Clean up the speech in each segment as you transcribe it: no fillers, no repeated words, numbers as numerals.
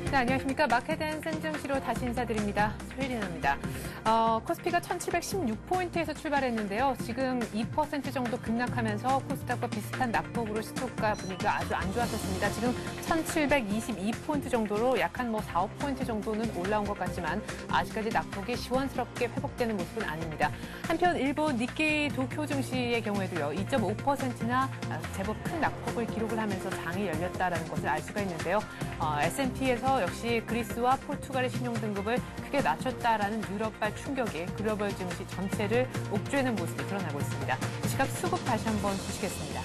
네, 안녕하십니까. 마켓앤 센증시로 다시 인사드립니다. 최일인입니다. 코스피가 1716포인트에서 출발했는데요. 지금 2% 정도 급락하면서 코스닥과 비슷한 낙폭으로 시초가 분위기가 아주 안 좋았었습니다. 지금 1722포인트 정도로 약한 4, 5포인트 정도는 올라온 것 같지만 아직까지 낙폭이 시원스럽게 회복되는 모습은 아닙니다. 한편 일본 니케이 도쿄 증시의 경우에도요. 2.5%나 제법 큰 낙폭을 기록을 하면서 장이 열렸다는 것을 알 수가 있는데요. S&P에서 역시 그리스와 포르투갈의 신용등급을 크게 낮췄다라는 유럽발 충격이 글로벌 증시 전체를 옥죄는 모습이 드러나고 있습니다. 시각 수급 다시 한번 보시겠습니다.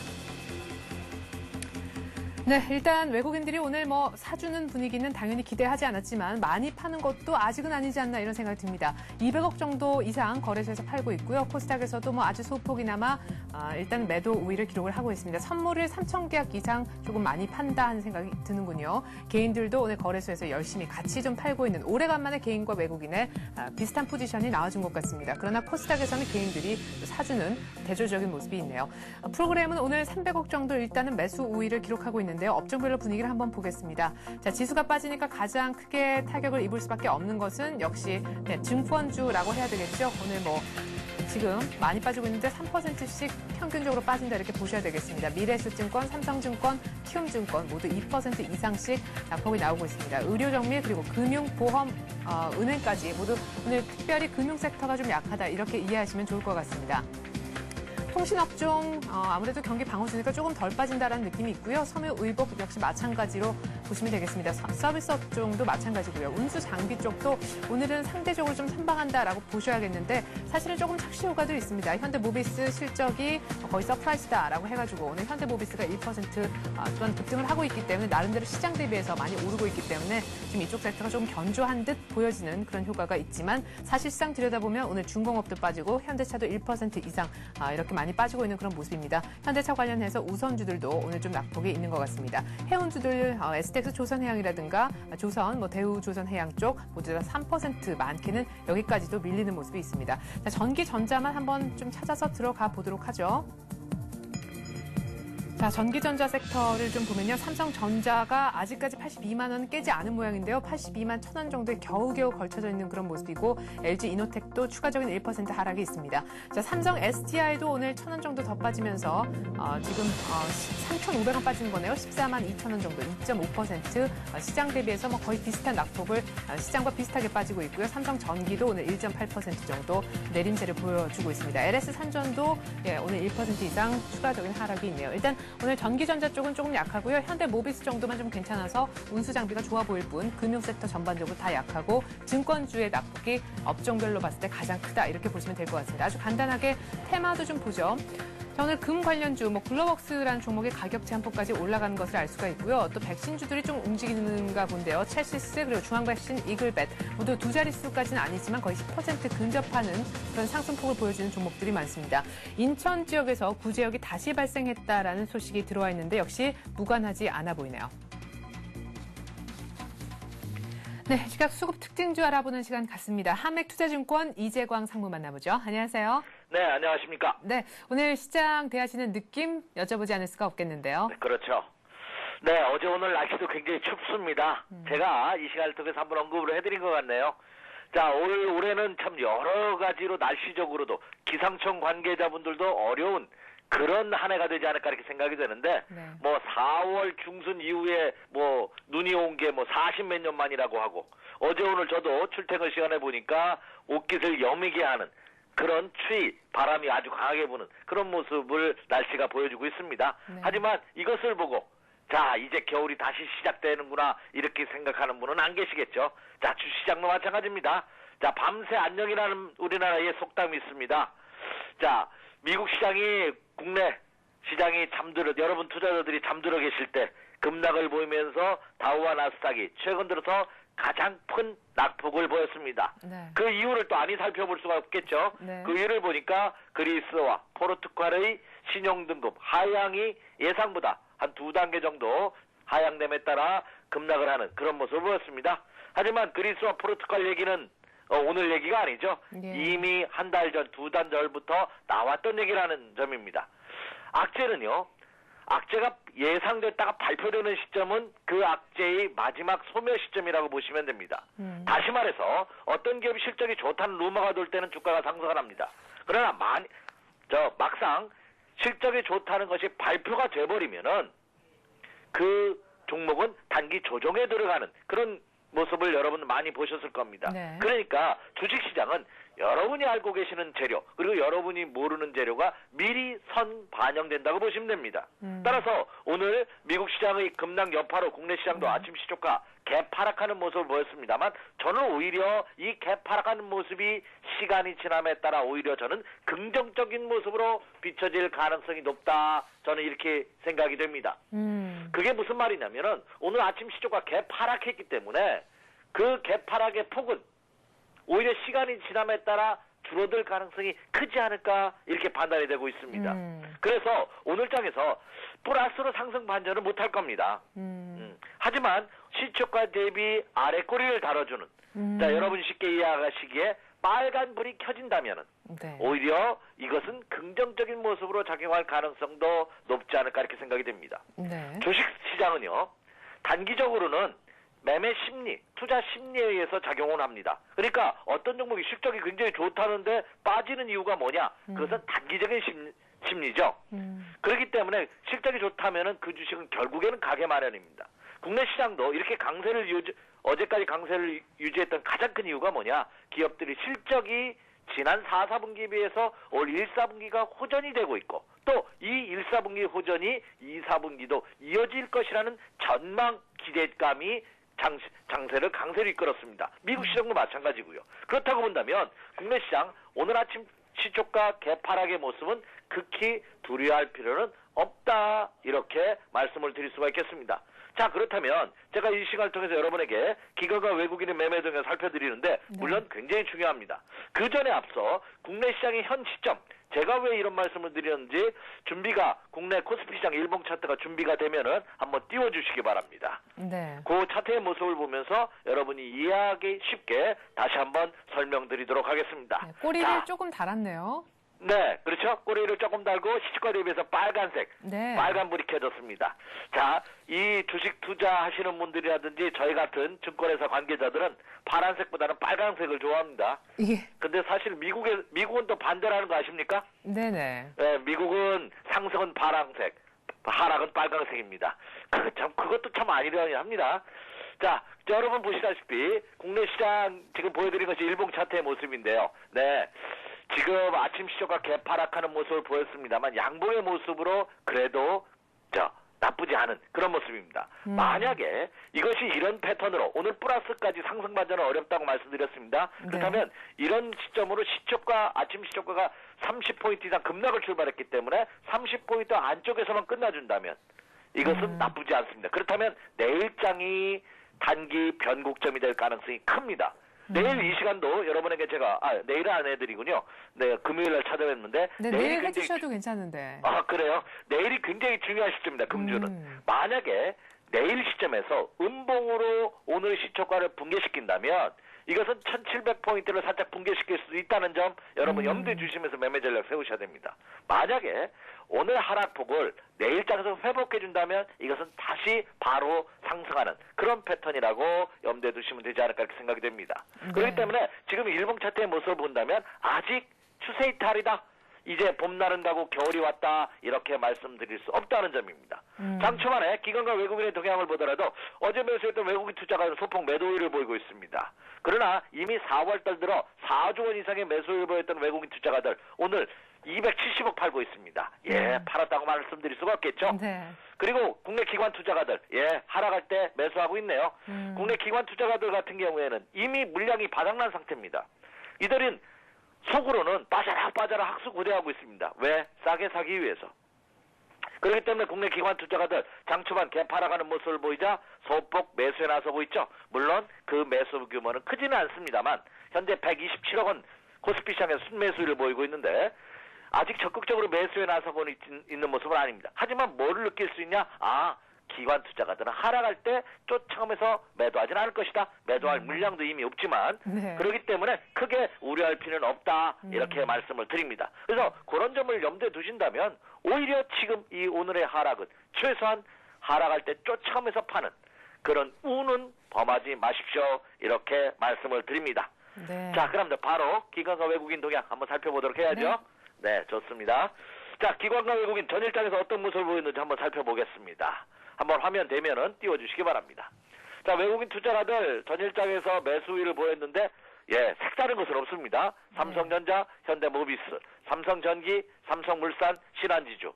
네, 일단 외국인들이 오늘 사주는 분위기는 당연히 기대하지 않았지만 많이 파는 것도 아직은 아니지 않나 이런 생각이 듭니다. 200억 정도 이상 거래소에서 팔고 있고요. 코스닥에서도 아주 소폭이나마 일단 매도 우위를 기록을 하고 있습니다. 선물을 3,000계약 이상 조금 많이 판다 하는 생각이 드는군요. 개인들도 오늘 거래소에서 열심히 같이 좀 팔고 있는 오래간만에 개인과 외국인의 비슷한 포지션이 나와준 것 같습니다. 그러나 코스닥에서는 개인들이 사주는 대조적인 모습이 있네요. 프로그램은 오늘 300억 정도 일단은 매수 우위를 기록하고 있는데요. 업종별로 분위기를 한번 보겠습니다. 자, 지수가 빠지니까 가장 크게 타격을 입을 수밖에 없는 것은 역시 증권주라고 해야 되겠죠. 오늘 지금 많이 빠지고 있는데 3%씩 평균적으로 빠진다 이렇게 보셔야 되겠습니다. 미래에셋증권, 삼성증권, 키움증권 모두 2% 이상씩 낙폭이 나오고 있습니다. 의료정밀 그리고 금융, 보험, 은행까지 모두 오늘 특별히 금융 섹터가 좀 약하다 이렇게 이해하시면 좋을 것 같습니다. 통신업종 아무래도 경기 방어주니까 조금 덜 빠진다라는 느낌이 있고요. 섬유의복 역시 마찬가지로 보시면 되겠습니다. 서비스 업종도 마찬가지고요. 운수 장비 쪽도 오늘은 상대적으로 좀 선방한다라고 보셔야겠는데 사실은 조금 착시 효과도 있습니다. 현대모비스 실적이 거의 서프라이즈다라고 해가지고 오늘 현대모비스가 1% 또한 급등을 하고 있기 때문에 나름대로 시장 대비해서 많이 오르고 있기 때문에 지금 이쪽 섹터가 좀 견조한 듯 보여지는 그런 효과가 있지만 사실상 들여다보면 오늘 중공업도 빠지고 현대차도 1% 이상 이렇게 많이 빠지고 있는 그런 모습입니다. 현대차 관련해서 우선주들도 오늘 좀 낙폭이 있는 것 같습니다. 해운주들 STX 조선해양이라든가 조선, 대우조선해양 쪽 모두 다 3% 많게는 여기까지도 밀리는 모습이 있습니다. 자, 전기전자만 한번 좀 찾아서 들어가 보도록 하죠. 자, 전기전자 섹터를 좀 보면요. 삼성전자가 아직까지 82만 원 깨지 않은 모양인데요. 82만 1,000원 정도에 겨우겨우 걸쳐져 있는 그런 모습이고 LG이노텍도 추가적인 1% 하락이 있습니다. 자, 삼성 SDI도 오늘 1,000원 정도 더 빠지면서 지금 3,500원 빠진 거네요. 14만 2,000원 정도, 2.5% 시장 대비해서 거의 비슷한 낙폭을 시장과 비슷하게 빠지고 있고요. 삼성전기도 오늘 1.8% 정도 내림세를 보여주고 있습니다. LS산전도 오늘 1% 이상 추가적인 하락이 있네요. 일단 오늘 전기전자 쪽은 조금 약하고요. 현대모비스 정도만 좀 괜찮아서 운수장비가 좋아 보일 뿐 금융섹터 전반적으로 다 약하고 증권주의 낙폭이 업종별로 봤을 때 가장 크다 이렇게 보시면 될 것 같습니다. 아주 간단하게 테마도 좀 보죠. 자, 오늘 금 관련주, 글로벅스라는 종목의 가격 제한폭까지 올라가는 것을 알 수가 있고요. 또 백신주들이 좀 움직이는가 본데요. 첼시스 그리고 중앙백신, 이글벳 모두 두 자릿수까지는 아니지만 거의 10% 근접하는 그런 상승폭을 보여주는 종목들이 많습니다. 인천 지역에서 구제역이 다시 발생했다라는 소식이 들어와 있는데 역시 무관하지 않아 보이네요. 네, 시각 수급 특징주 알아보는 시간 같습니다. 한맥투자증권 이재광 상무 만나보죠. 안녕하세요. 네, 안녕하십니까. 네, 오늘 시장 대하시는 느낌 여쭤보지 않을 수가 없겠는데요. 네, 그렇죠. 네, 어제 오늘 날씨도 굉장히 춥습니다. 제가 이 시간을 통해서 한번 언급을 해드린 것 같네요. 자, 올해는 참 여러 가지로 날씨적으로도 기상청 관계자분들도 어려운 그런 한 해가 되지 않을까 이렇게 생각이 되는데, 네. 4월 중순 이후에 눈이 온 게 40몇 년 만이라고 하고, 어제 오늘 저도 출퇴근 시간에 보니까 옷깃을 여미게 하는 그런 추위, 바람이 아주 강하게 부는 그런 모습을 날씨가 보여주고 있습니다. 네. 하지만 이것을 보고, 자, 이제 겨울이 다시 시작되는구나 이렇게 생각하는 분은 안 계시겠죠. 자, 주시장도 마찬가지입니다. 자, 밤새 안녕이라는 우리나라의 속담이 있습니다. 자, 미국 시장이 국내 시장이 여러분 투자자들이 잠들어 계실 때 급락을 보이면서 다우와 나스닥이 최근 들어서 가장 큰 낙폭을 보였습니다. 네. 그 이유를 또 아니 살펴볼 수가 없겠죠. 네. 그 이유를 보니까 그리스와 포르투갈의 신용등급 하향이 예상보다 한 2단계 정도 하향됨에 따라 급락을 하는 그런 모습을 보였습니다. 하지만 그리스와 포르투갈 얘기는 오늘 얘기가 아니죠. 네. 이미 한 달 전, 2달 전부터 나왔던 얘기라는 점입니다. 악재는요, 악재가 예상됐다가 발표되는 시점은 그 악재의 마지막 소멸 시점이라고 보시면 됩니다. 다시 말해서 어떤 기업이 실적이 좋다는 루머가 돌 때는 주가가 상승을 합니다. 그러나 막상 실적이 좋다는 것이 발표가 돼버리면은 그 종목은 단기 조정에 들어가는 그런 모습을 여러분 많이 보셨을 겁니다. 네. 그러니까 주식시장은 여러분이 알고 계시는 재료 그리고 여러분이 모르는 재료가 미리 선 반영된다고 보시면 됩니다. 따라서 오늘 미국 시장의 급락 여파로 국내 시장도 아침 시초가 개파락하는 모습을 보였습니다만 저는 오히려 이 개파락하는 모습이 시간이 지남에 따라 오히려 저는 긍정적인 모습으로 비춰질 가능성이 높다. 저는 이렇게 생각이 됩니다. 그게 무슨 말이냐면은 오늘 아침 시초가 개파락했기 때문에 그 개파락의 폭은 오히려 시간이 지남에 따라 줄어들 가능성이 크지 않을까 이렇게 판단이 되고 있습니다. 그래서 오늘 장에서 플러스로 상승 반전을 못할 겁니다. 하지만 시초가 대비 아래 꼬리를 다뤄주는 자 여러분 쉽게 이해하시기에 빨간 불이 켜진다면은 네. 오히려 이것은 긍정적인 모습으로 작용할 가능성도 높지 않을까 이렇게 생각이 됩니다. 네. 주식시장은요 단기적으로는 매매 심리, 투자 심리에 의해서 작용을 합니다. 그러니까 어떤 종목이 실적이 굉장히 좋다는데 빠지는 이유가 뭐냐? 그것은 단기적인 심리죠. 그렇기 때문에 실적이 좋다면은 그 주식은 결국에는 가게 마련입니다. 국내 시장도 이렇게 어제까지 강세를 유지했던 가장 큰 이유가 뭐냐? 기업들이 실적이 지난 4, 4분기에 비해서 올 1, 4분기가 호전이 되고 있고 또 이 1, 4분기 호전이 2, 4분기도 이어질 것이라는 전망 기대감이 장세를 강세로 이끌었습니다. 미국 시장도 마찬가지고요. 그렇다고 본다면 국내 시장 오늘 아침 시초가 개파락의 모습은 극히 두려워할 필요는 없다. 이렇게 말씀을 드릴 수가 있겠습니다. 자 그렇다면 제가 이 시간을 통해서 여러분에게 기관과 외국인의 매매 등을 살펴드리는데 물론 굉장히 중요합니다. 그 전에 앞서 국내 시장의 현 시점 제가 왜 이런 말씀을 드렸는지 준비가 국내 코스피 시장 일봉 차트가 준비가 되면은 한번 띄워주시기 바랍니다. 네. 그 차트의 모습을 보면서 여러분이 이해하기 쉽게 다시 한번 설명드리도록 하겠습니다. 네, 꼬리를 자, 조금 달았네요. 네, 그렇죠. 꼬리를 조금 달고 시초가 대비해서 빨간색, 네. 빨간불이 켜졌습니다. 자, 이 주식 투자하시는 분들이라든지 저희 같은 증권회사 관계자들은 파란색보다는 빨간색을 좋아합니다. 이게 근데 사실 미국은 또 반대라는 거 아십니까? 네네. 네, 미국은 상승은 파란색, 하락은 빨간색입니다. 그것도 참 아니려니 합니다. 자, 여러분 보시다시피 국내 시장 지금 보여드린 것이 일봉 차트의 모습인데요. 네. 지금 아침 시초가 개파락하는 모습을 보였습니다만 양봉의 모습으로 그래도 나쁘지 않은 그런 모습입니다. 만약에 이것이 이런 패턴으로 오늘 플러스까지 상승 반전은 어렵다고 말씀드렸습니다. 그렇다면 이런 시점으로 아침 시초가가 30포인트 이상 급락을 출발했기 때문에 30포인트 안쪽에서만 끝나준다면 이것은 나쁘지 않습니다. 그렇다면 내일장이 단기 변곡점이 될 가능성이 큽니다. 내일 이 시간도 여러분에게 제가 내일은 안 해드리군요. 네, 금요일날 찾아뵙는데 네, 내일 해주셔도 괜찮은데. 그래요? 내일이 굉장히 중요한 시점입니다. 금주는. 만약에 내일 시점에서 음봉으로 오늘 시초가를 붕괴시킨다면 이것은 1700포인트를 살짝 붕괴시킬 수도 있다는 점 여러분 염두에 주시면서 매매 전략 세우셔야 됩니다. 만약에 오늘 하락폭을 내일장에서 회복해준다면 이것은 다시 바로 상승하는 그런 패턴이라고 염두에 두시면 되지 않을까 이렇게 생각이 됩니다. 그렇기 때문에 지금 일봉 차트의 모습을 본다면 아직 추세 이탈이다. 이제 봄 나른다고 겨울이 왔다 이렇게 말씀드릴 수 없다는 점입니다. 장초반에 기관과 외국인의 동향을 보더라도 어제 매수했던 외국인 투자가는 소폭 매도율을 보이고 있습니다. 그러나 이미 4월달 들어 4조 원 이상의 매수율을 보였던 외국인 투자가들 오늘 270억 팔고 있습니다. 팔았다고 말씀드릴 수가 없겠죠. 네. 그리고 국내 기관 투자가들 하락할 때 매수하고 있네요. 국내 기관 투자가들 같은 경우에는 이미 물량이 바닥난 상태입니다. 이들은 속으로는 빠져라 학수고대하고 있습니다. 왜? 싸게 사기 위해서. 그렇기 때문에 국내 기관 투자가들 장초반 개파락하는 모습을 보이자 소폭 매수에 나서고 있죠. 물론 그 매수 규모는 크지는 않습니다만 현재 127억 원 코스피 시장에서 순매수를 보이고 있는데 아직 적극적으로 매수에 나서고 있는 모습은 아닙니다. 하지만 뭐를 느낄 수 있냐? 기관 투자가들은 하락할 때 쫓아가면서 매도하지는 않을 것이다. 매도할 물량도 이미 없지만 네. 그렇기 때문에 크게 우려할 필요는 없다. 이렇게 말씀을 드립니다. 그래서 그런 점을 염두에 두신다면 오히려 지금 이 오늘의 하락은 최소한 하락할 때 쫓아가면서 파는 그런 우는 범하지 마십시오. 이렇게 말씀을 드립니다. 네. 자, 그럼 바로 기관과 외국인 동향 한번 살펴보도록 해야죠. 네, 좋습니다. 자, 기관과 외국인 전일장에서 어떤 모습을 보였는지 한번 살펴보겠습니다. 한번 화면 되면은 띄워주시기 바랍니다. 자, 외국인 투자가들 전일장에서 매수 우위를 보였는데, 예, 색다른 것은 없습니다. 삼성전자, 현대모비스, 삼성전기, 삼성물산, 신한지주.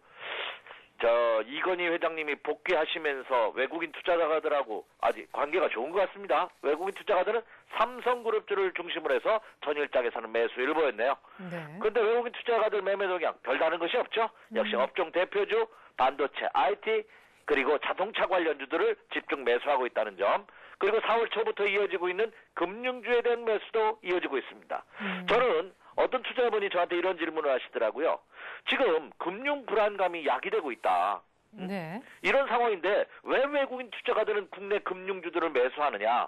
이건희 회장님이 복귀하시면서 외국인 투자가들하고 아주 관계가 좋은 것 같습니다. 외국인 투자가들은 삼성그룹주를 중심으로 해서 전일장에서는 매수를 보였네요. 네. 그런데 외국인 투자가들 매매 동향 별다른 것이 없죠. 역시 업종 대표주, 반도체, IT, 그리고 자동차 관련주들을 집중 매수하고 있다는 점. 그리고 4월 초부터 이어지고 있는 금융주에 대한 매수도 이어지고 있습니다. 저는 어떤 투자자분이 저한테 이런 질문을 하시더라고요. 지금 금융 불안감이 야기되고 있다. 네. 이런 상황인데 왜 외국인 투자가들은 국내 금융주들을 매수하느냐.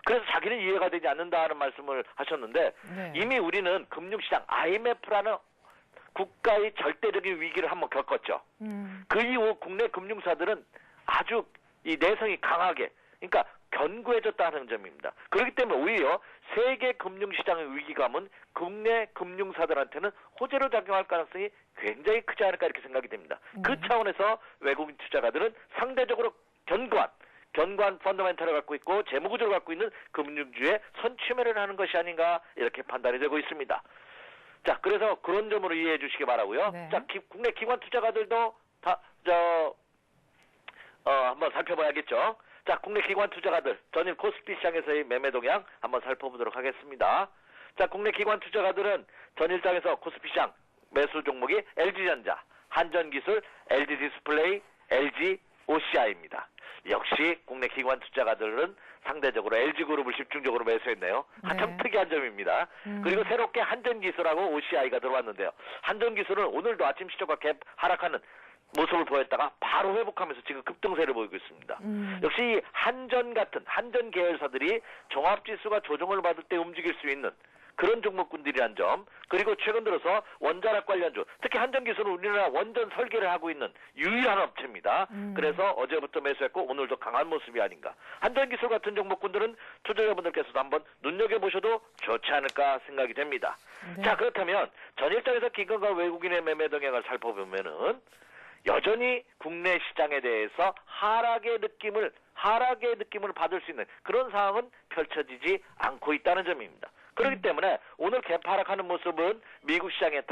그래서 자기는 이해가 되지 않는다는 말씀을 하셨는데 네. 이미 우리는 금융시장 IMF라는 국가의 절대적인 위기를 한번 겪었죠. 그 이후 국내 금융사들은 아주 이 내성이 강하게 그러니까 견고해졌다는 점입니다. 그렇기 때문에 오히려 세계 금융시장의 위기감은 국내 금융사들한테는 호재로 작용할 가능성이 굉장히 크지 않을까 이렇게 생각이 됩니다. 그 차원에서 외국인 투자가들은 상대적으로 견고한 펀더멘탈을 갖고 있고 재무구조를 갖고 있는 금융주에 선취매를 하는 것이 아닌가 이렇게 판단이 되고 있습니다. 자, 그래서 그런 점으로 이해해 주시기 바라고요. 네. 자, 국내 기관 투자가들도 한번 살펴봐야겠죠. 자, 국내 기관 투자가들 전일 코스피 시장에서의 매매 동향 한번 살펴보도록 하겠습니다. 자, 국내 기관 투자가들은 전일장에서 코스피 시장 매수 종목이 LG전자, 한전기술, LG디스플레이, LG, OCI입니다. 역시 국내 기관 투자가들은 상대적으로 LG그룹을 집중적으로 매수했네요. 참 특이한 점입니다. 그리고 새롭게 한전기술하고 OCI가 들어왔는데요. 한전기술은 오늘도 아침 시초가 갭 하락하는 모습을 보였다가 바로 회복하면서 지금 급등세를 보이고 있습니다. 역시 한전 같은 한전 계열사들이 종합지수가 조정을 받을 때 움직일 수 있는 그런 종목군들이란 점, 그리고 최근 들어서 원자력 관련주, 특히 한전기술은 우리나라 원전 설계를 하고 있는 유일한 업체입니다. 그래서 어제부터 매수했고 오늘도 강한 모습이 아닌가. 한전기술 같은 종목군들은 투자자분들께서도 한번 눈여겨보셔도 좋지 않을까 생각이 됩니다. 네. 자, 그렇다면 전일장에서 기관과 외국인의 매매 동향을 살펴보면은 여전히 국내 시장에 대해서 하락의 느낌을 받을 수 있는 그런 상황은 펼쳐지지 않고 있다는 점입니다. 그렇기 때문에 오늘 개파락하는 모습은 미국 시장의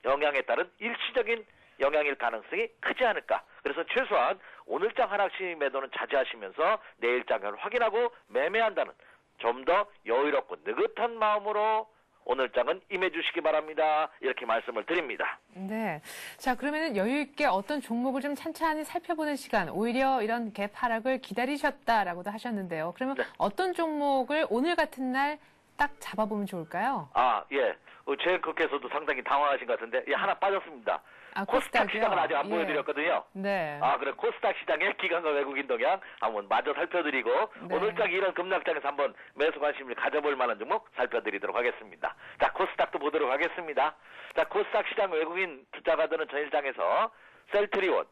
영향에 따른 일시적인 영향일 가능성이 크지 않을까. 그래서 최소한 오늘장 하락시 매도는 자제하시면서 내일장을 확인하고 매매한다는 좀 더 여유롭고 느긋한 마음으로 오늘장은 임해주시기 바랍니다. 이렇게 말씀을 드립니다. 네. 자, 그러면 여유 있게 어떤 종목을 좀 찬찬히 살펴보는 시간, 오히려 이런 갭 하락을 기다리셨다라고도 하셨는데요. 그러면 네. 어떤 종목을 오늘 같은 날 딱 잡아보면 좋을까요? 아, 예. 제이크께서도 상당히 당황하신 것 같은데, 예, 하나 빠졌습니다. 코스닥 코스닥이요? 시장은 아직 안 예. 보여드렸거든요. 네. 아, 그래. 코스닥 시장의 기관과 외국인 동향 한번 마저 살펴드리고, 네. 오늘장 이런 급락장에서 한번 매수 관심을 가져볼 만한 종목 살펴드리도록 하겠습니다. 자, 코스닥도 보도록 하겠습니다. 자, 코스닥 시장 외국인 투자가들은 전일장에서 셀트리온,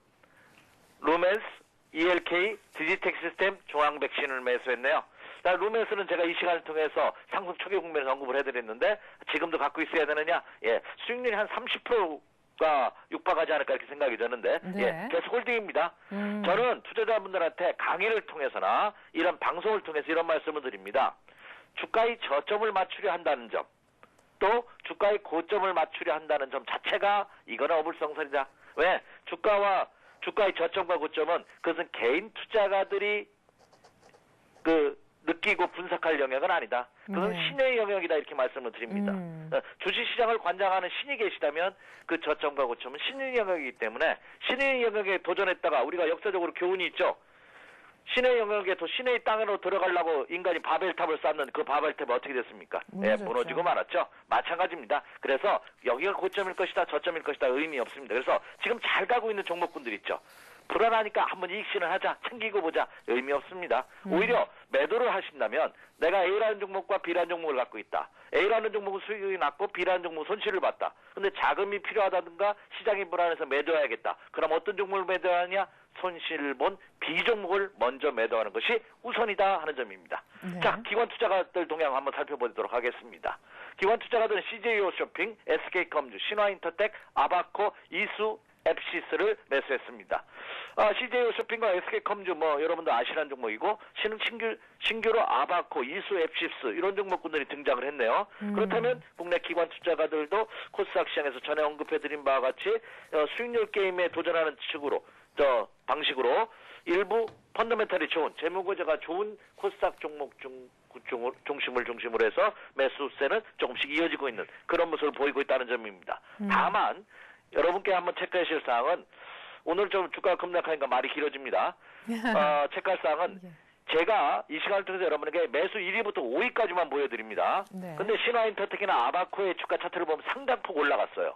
루멘스, ELK, 디지텍 시스템, 종항백신을 매수했네요. 자, 루멘스는 제가 이 시간을 통해서 상승 초기 국면에서 언급을 해드렸는데 지금도 갖고 있어야 되느냐? 예, 수익률이 한 30%가 육박하지 않을까 이렇게 생각이 드는데 네. 예, 계속 홀딩입니다. 저는 투자자분들한테 강의를 통해서나 이런 방송을 통해서 이런 말씀을 드립니다. 주가의 저점을 맞추려 한다는 점, 또 주가의 고점을 맞추려 한다는 점 자체가 이거는 어불성설이다. 왜? 주가의 저점과 고점은 그것은 개인 투자가들이 느끼고 분석할 영역은 아니다. 그건 네. 신의 영역이다 이렇게 말씀을 드립니다. 주식시장을 관장하는 신이 계시다면 그 저점과 고점은 신의 영역이기 때문에 신의 영역에 도전했다가 우리가 역사적으로 교훈이 있죠. 신의 영역에 신의 땅으로 들어가려고 인간이 바벨탑을 쌓는 그 바벨탑이 어떻게 됐습니까? 예, 무너지고 말았죠. 마찬가지입니다. 그래서 여기가 고점일 것이다 저점일 것이다 의미 없습니다. 그래서 지금 잘 가고 있는 종목군들 있죠. 불안하니까 한번 이익신을 하자, 챙기고 보자, 의미 없습니다. 오히려 매도를 하신다면 내가 A라는 종목과 B라는 종목을 갖고 있다. A라는 종목은 수익이 낮고 B라는 종목은 손실을 봤다. 근데 자금이 필요하다든가 시장이 불안해서 매도해야겠다. 그럼 어떤 종목을 매도하냐? 손실을 본 B 종목을 먼저 매도하는 것이 우선이다 하는 점입니다. 네. 자, 기관 투자가들 동향 한번 살펴보도록 하겠습니다. 기관 투자가들은 CJ 쇼핑, SK컴주, 신화인터텍, 아바코, 이수, 앱시스를 매수했습니다. CJ 쇼핑과 SK컴주 여러분도 아시는 종목이고 신규로 아바코, 이수, 앱시스 이런 종목군들이 등장을 했네요. 그렇다면 국내 기관 투자가들도 코스닥 시장에서 전에 언급해드린 바와 같이 수익률 게임에 도전하는 방식으로 일부 펀더멘탈이 좋은 재무구조가 좋은 코스닥 종목 중심으로 해서 매수세는 조금씩 이어지고 있는 그런 모습을 보이고 있다는 점입니다. 다만 여러분께 한번 체크하실 사항은 오늘 좀 주가가 급락하니까 말이 길어집니다. 체크할 사항은 제가 이 시간을 통해서 여러분에게 매수 1위부터 5위까지만 보여드립니다. 네. 근데 신화인터텍이나 아바코의 주가 차트를 보면 상당폭 올라갔어요.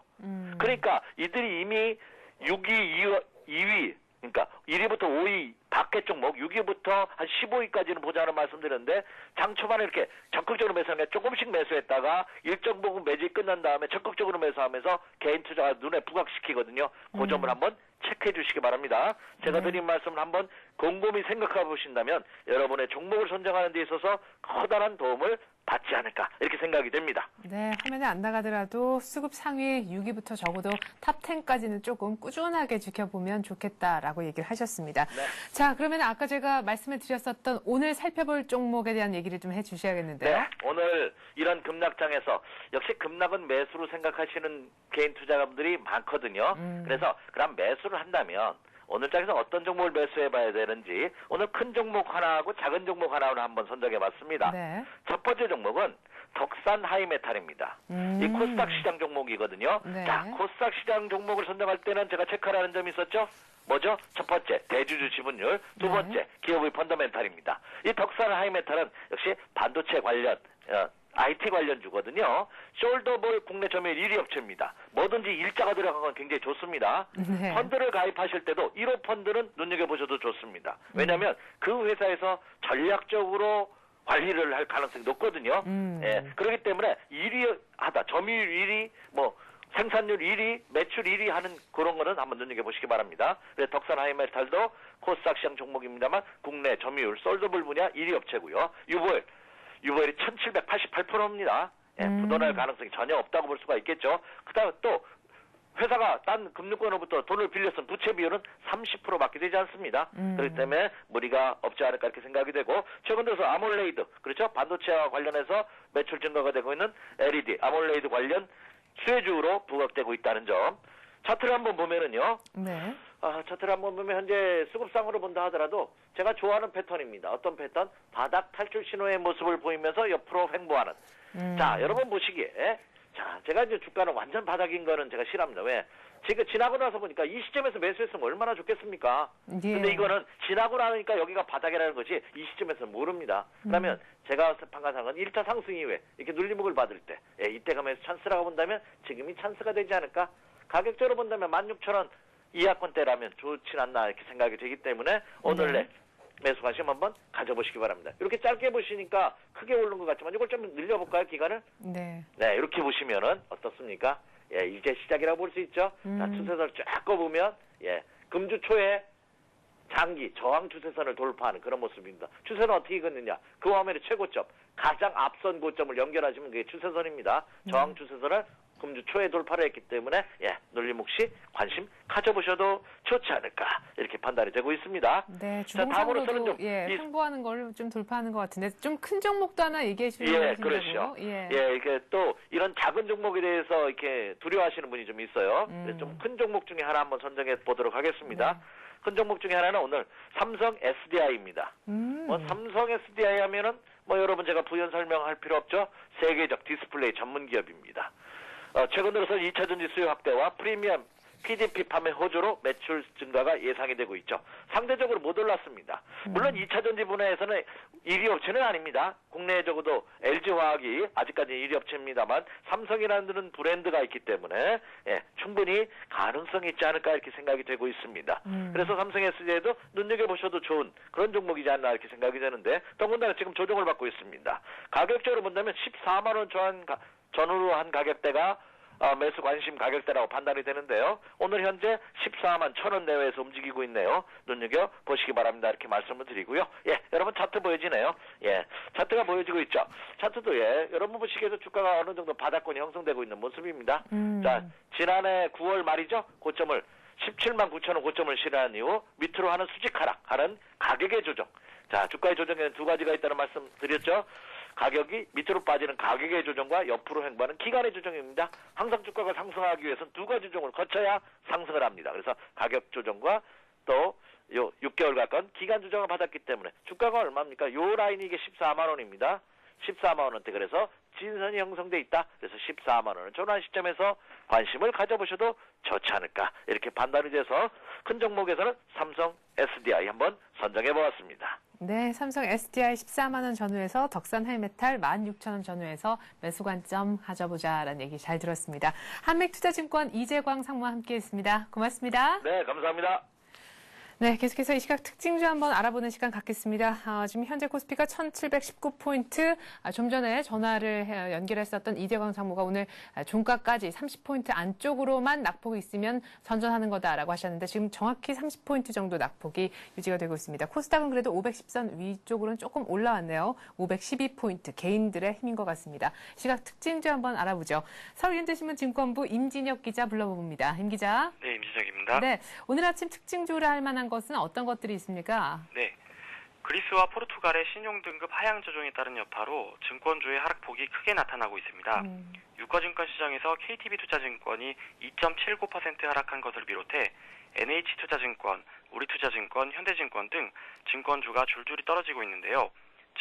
그러니까 이들이 이미 6위, 2위, 그러니까 1위부터 5위 밖에 종목, 6위부터 한 15위까지는 보자는 말씀드렸는데 장 초반에 이렇게 적극적으로 매수하면 조금씩 매수했다가 일정 부분 매집이 끝난 다음에 적극적으로 매수하면서 개인 투자가 눈에 부각시키거든요. 그 점을 한번 체크해 주시기 바랍니다. 제가 드린 말씀을 한번 곰곰이 생각해 보신다면 여러분의 종목을 선정하는 데 있어서 커다란 도움을 받지 않을까 이렇게 생각이 됩니다. 네, 화면에 안 나가더라도 수급 상위 6위부터 적어도 탑 10까지는 조금 꾸준하게 지켜보면 좋겠다라고 얘기를 하셨습니다. 네. 자, 그러면 아까 제가 말씀을 드렸었던 오늘 살펴볼 종목에 대한 얘기를 좀 해주셔야겠는데요. 네, 오늘 이런 급락장에서 역시 급락은 매수로 생각하시는 개인 투자자분들이 많거든요. 그래서 그럼 매수를 한다면 오늘 장에서 어떤 종목을 매수해봐야 되는지 오늘 큰 종목 하나하고 작은 종목 하나를 한번 선정해봤습니다. 네. 첫 번째 종목은 덕산 하이메탈입니다. 이 코스닥 시장 종목이거든요. 네. 자, 코스닥 시장 종목을 선정할 때는 제가 체크하라는 점이 있었죠. 뭐죠? 첫 번째, 대주주 지분율. 두 번째, 기업의 펀더멘탈입니다. 이 덕산 하이메탈은 역시 반도체 관련, IT 관련주거든요. 숄더볼 국내 점유율 1위 업체입니다. 뭐든지 일자가 들어간 건 굉장히 좋습니다. 네. 펀드를 가입하실 때도 1호 펀드는 눈여겨보셔도 좋습니다. 왜냐하면 그 회사에서 전략적으로 관리를 할 가능성이 높거든요. 예, 그렇기 때문에 1위 하다, 점유율 1위, 생산률 1위, 매출 1위 하는 그런 거는 한번 눈여겨보시기 바랍니다. 그래서 덕산 하이메탈도 코스닥 시장 종목입니다만 국내 점유율 솔더블 분야 1위 업체고요. 유보율이 1788%입니다. 예, 부도날 가능성이 전혀 없다고 볼 수가 있겠죠. 그다음에 또 회사가 딴 금융권으로부터 돈을 빌렸으면 부채 비율은 30%밖에 되지 않습니다. 그렇기 때문에 무리가 없지 않을까 이렇게 생각이 되고 최근 들어서 아몰레이드, 그렇죠? 반도체와 관련해서 매출 증가가 되고 있는 LED, 아몰레이드 관련 수혜주로 부각되고 있다는 점. 차트를 한번 보면은요. 네. 차트를 한번 보면 현재 수급상으로 본다 하더라도 제가 좋아하는 패턴입니다. 어떤 패턴? 바닥 탈출 신호의 모습을 보이면서 옆으로 횡보하는. 자, 여러분 보시기에 자, 제가 이제 주가는 완전 바닥인 거는 제가 싫어합니다. 왜? 지금 지나고 나서 보니까 이 시점에서 매수했으면 얼마나 좋겠습니까? 예. 근데 이거는 지나고 나니까 여기가 바닥이라는 거지 이 시점에서는 모릅니다. 그러면 제가 판가상은 1차 상승 이후에 이렇게 눌림목을 받을 때 이때 가면서 찬스라고 본다면 지금이 찬스가 되지 않을까? 가격적으로 본다면 16,000원 이하권대라면 좋진 않나 이렇게 생각이 되기 때문에 오늘 내 매수 관심 한번 가져보시기 바랍니다. 이렇게 짧게 보시니까 크게 오른 것 같지만 이걸 좀 늘려볼까요, 기간을? 네. 네, 이렇게 보시면은 어떻습니까? 예, 이제 시작이라고 볼 수 있죠. 자, 추세선을 쫙 꺼보면 금주 초에 장기 저항 추세선을 돌파하는 그런 모습입니다. 추세는 어떻게 긋느냐? 그 화면의 최고점, 가장 앞선 고점을 연결하시면 그게 추세선입니다. 저항 추세선을 금주 초에 돌파를 했기 때문에 눌림 혹시 관심 가져보셔도 좋지 않을까 이렇게 판단이 되고 있습니다. 네, 자, 다음으로서는 주봉상으로도 횡보하는 걸 좀 돌파하는 것 같은데 좀 큰 종목도 하나 얘기해 주시면 그렇죠. 예, 이게 또 이런 작은 종목에 대해서 이렇게 두려워하시는 분이 좀 있어요. 좀 큰 종목 중에 하나 한번 선정해 보도록 하겠습니다. 큰 종목 중에 하나는 오늘 삼성 SDI입니다. 삼성 SDI 하면은 여러분 제가 부연 설명할 필요 없죠. 세계적 디스플레이 전문 기업입니다. 최근 들어서 2차전지 수요 확대와 프리미엄 PDP 판매 호조로 매출 증가가 예상이 되고 있죠. 상대적으로 못 올랐습니다. 물론 2차전지 분야에서는 1위 업체는 아닙니다. 국내적으로도 LG화학이 아직까지 1위 업체입니다만 삼성이라는 브랜드가 있기 때문에 충분히 가능성이 있지 않을까 이렇게 생각이 되고 있습니다. 그래서 삼성 SDI도 눈여겨보셔도 좋은 그런 종목이지 않나 이렇게 생각이 되는데 더군다나 지금 조정을 받고 있습니다. 가격적으로 본다면 14만 원 전후로 한 가격대가 매수 관심 가격대라고 판단이 되는데요. 오늘 현재 14만 1,000원 내외에서 움직이고 있네요. 눈여겨 보시기 바랍니다. 이렇게 말씀을 드리고요. 여러분 차트 보여지네요. 차트가 보여지고 있죠. 차트도 여러분 보시기에도 주가가 어느 정도 바닥권이 형성되고 있는 모습입니다. 자, 지난해 9월 말이죠. 고점을 17만 9천원 고점을 실현한 이후 밑으로 하는 수직 하락하는 가격의 조정. 자, 주가의 조정에는 두 가지가 있다는 말씀 드렸죠. 가격이 밑으로 빠지는 가격의 조정과 옆으로 횡보하는 기간의 조정입니다. 항상 주가가 상승하기 위해서는 두 가지 조정을 거쳐야 상승을 합니다. 그래서 가격 조정과 또 요 6개월 가까운 기간 조정을 받았기 때문에 주가가 얼마입니까? 요 라인이 이게 14만 원입니다. 14만 원대 그래서 진선이 형성돼 있다. 그래서 14만 원은 전환 시점에서 관심을 가져보셔도 좋지 않을까 이렇게 판단이 돼서 큰 종목에서는 삼성 SDI 한번 선정해 보았습니다. 네, 삼성 SDI 14만 원 전후에서 덕산 하이메탈 16,000원 전후에서 매수 관점 가져보자라는 얘기 잘 들었습니다. 한맥투자증권 이재광 상무와 함께했습니다. 고맙습니다. 네, 감사합니다. 네, 계속해서 이 시각 특징주 한번 알아보는 시간 갖겠습니다. 지금 현재 코스피가 1719포인트, 좀 전에 전화를 연결했었던 이재광 상무가 오늘 종가까지 30포인트 안쪽으로만 낙폭이 있으면 선전하는 거다라고 하셨는데 지금 정확히 30포인트 정도 낙폭이 유지가 되고 있습니다. 코스닥은 그래도 510선 위쪽으로는 조금 올라왔네요. 512포인트, 개인들의 힘인 것 같습니다. 시각 특징주 한번 알아보죠. 서울현대신문 증권부 임진혁 기자 불러봅니다. 임 기자. 네, 임진혁입니다. 네, 오늘 아침 특징주로 할 만한 것은 어떤 것들이 있습니까? 네, 그리스와 포르투갈의 신용등급 하향 조정에 따른 여파로 증권주의 하락폭이 크게 나타나고 있습니다. 유가증권 시장에서 KTB투자증권이 2.79% 하락한 것을 비롯해 NH투자증권, 우리투자증권, 현대증권 등 증권주가 줄줄이 떨어지고 있는데요.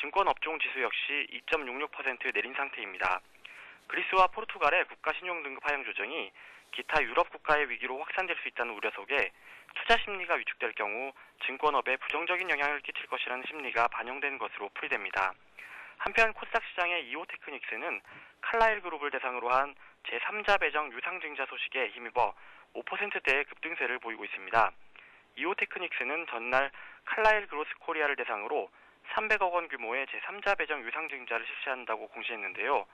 증권업종 지수 역시 2.66% 내린 상태입니다. 그리스와 포르투갈의 국가 신용등급 하향 조정이 기타 유럽 국가의 위기로 확산될 수 있다는 우려 속에 투자 심리가 위축될 경우 증권업에 부정적인 영향을 끼칠 것이라는 심리가 반영된 것으로 풀이됩니다. 한편 코스닥 시장의 이오테크닉스는 칼라일 그룹을 대상으로 한 제3자 배정 유상증자 소식에 힘입어 5%대의 급등세를 보이고 있습니다. 이오테크닉스는 전날 칼라일 그로스 코리아를 대상으로 300억 원 규모의 제3자 배정 유상증자를 실시한다고 공시했는데요.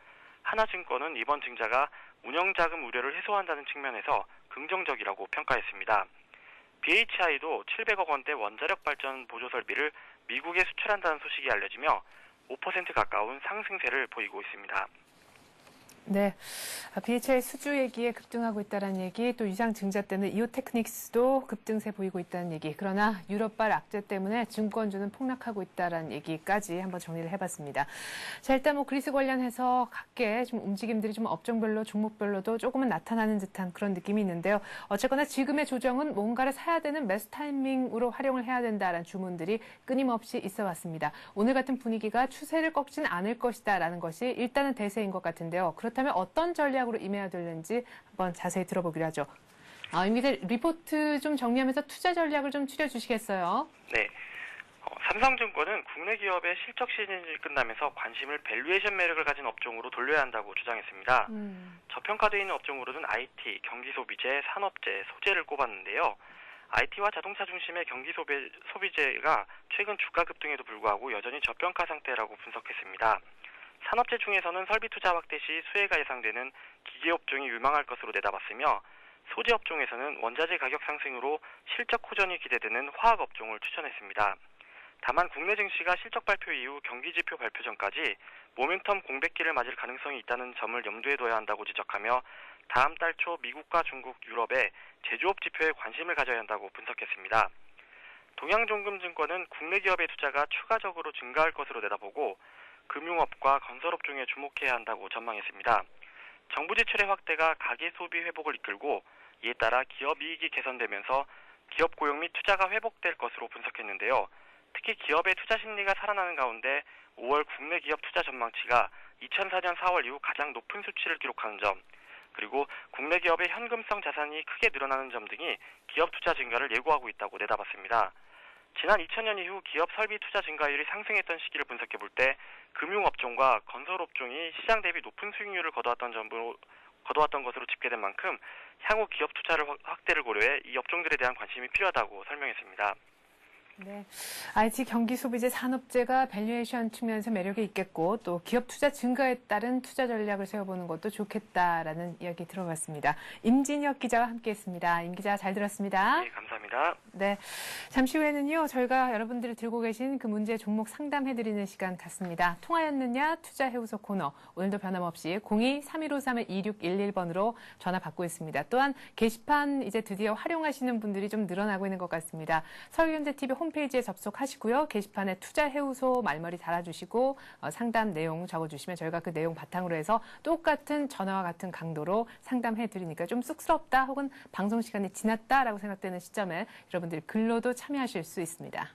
하나증권은 이번 증자가 운영자금 우려를 해소한다는 측면에서 긍정적이라고 평가했습니다. BHI도 700억 원대 원자력 발전 보조 설비를 미국에 수출한다는 소식이 알려지며 5% 가까운 상승세를 보이고 있습니다. 네, BHI 수주 얘기에 급등하고 있다는 얘기, 또 유상 증자 때는 이오테크닉스도 급등세 보이고 있다는 얘기. 그러나 유럽발 악재 때문에 증권주는 폭락하고 있다는 얘기까지 한번 정리를 해봤습니다. 자, 일단 그리스 관련해서 각계 좀 움직임들이 좀 업종별로, 종목별로도 조금은 나타나는 듯한 그런 느낌이 있는데요. 어쨌거나 지금의 조정은 뭔가를 사야 되는 매수 타이밍으로 활용을 해야 된다라는 주문들이 끊임없이 있어 왔습니다. 오늘 같은 분위기가 추세를 꺾진 않을 것이다라는 것이 일단은 대세인 것 같은데요. 그렇다면 어떤 전략으로 임해야 되는지 한번 자세히 들어보기로 하죠. 임 기자, 리포트 좀 정리하면서 투자 전략을 좀 추려주시겠어요? 네. 삼성증권은 국내 기업의 실적 시즌이 끝나면서 관심을 밸류에이션 매력을 가진 업종으로 돌려야 한다고 주장했습니다. 저평가되어 있는 업종으로는 IT, 경기소비재, 산업재, 소재를 꼽았는데요. IT와 자동차 중심의 경기소비재가 최근 주가 급등에도 불구하고 여전히 저평가 상태라고 분석했습니다. 산업재 중에서는 설비 투자 확대 시 수혜가 예상되는 기계업종이 유망할 것으로 내다봤으며 소재업종에서는 원자재 가격 상승으로 실적 호전이 기대되는 화학업종을 추천했습니다. 다만 국내 증시가 실적 발표 이후 경기지표 발표 전까지 모멘텀 공백기를 맞을 가능성이 있다는 점을 염두에 둬야 한다고 지적하며 다음 달 초 미국과 중국, 유럽의 제조업 지표에 관심을 가져야 한다고 분석했습니다. 동양종금증권은 국내 기업의 투자가 추가적으로 증가할 것으로 내다보고 금융업과 건설업종에 주목해야 한다고 전망했습니다. 정부 지출의 확대가 가계 소비 회복을 이끌고 이에 따라 기업 이익이 개선되면서 기업 고용 및 투자가 회복될 것으로 분석했는데요. 특히 기업의 투자 심리가 살아나는 가운데 5월 국내 기업 투자 전망치가 2004년 4월 이후 가장 높은 수치를 기록하는 점, 그리고 국내 기업의 현금성 자산이 크게 늘어나는 점 등이 기업 투자 증가를 예고하고 있다고 내다봤습니다. 지난 2000년 이후 기업 설비 투자 증가율이 상승했던 시기를 분석해 볼 때 금융업종과 건설업종이 시장 대비 높은 수익률을 거둬왔던 것으로 집계된 만큼 향후 기업 투자를 확대를 고려해 이 업종들에 대한 관심이 필요하다고 설명했습니다. 네, IT 경기 소비재 산업재가 밸류에이션 측면에서 매력이 있겠고 또 기업 투자 증가에 따른 투자 전략을 세워보는 것도 좋겠다라는 이야기 들어봤습니다. 임진혁 기자와 함께했습니다. 임 기자 잘 들었습니다. 네, 감사합니다. 네, 잠시 후에는요 저희가 여러분들이 들고 계신 그 문제 종목 상담해드리는 시간 같습니다. 통하였느냐 투자해우소 코너 오늘도 변함없이 02-3153-2611번으로 전화 받고 있습니다. 또한 게시판 이제 드디어 활용하시는 분들이 좀 늘어나고 있는 것 같습니다. 서울경제TV 홈페이지에 접속하시고요. 게시판에 투자해우소 말머리 달아주시고 상담 내용 적어주시면 저희가 그 내용 바탕으로 해서 똑같은 전화와 같은 강도로 상담해드리니까 좀 쑥스럽다 혹은 방송 시간이 지났다라고 생각되는 시점에 여러분들이 글로도 참여하실 수 있습니다.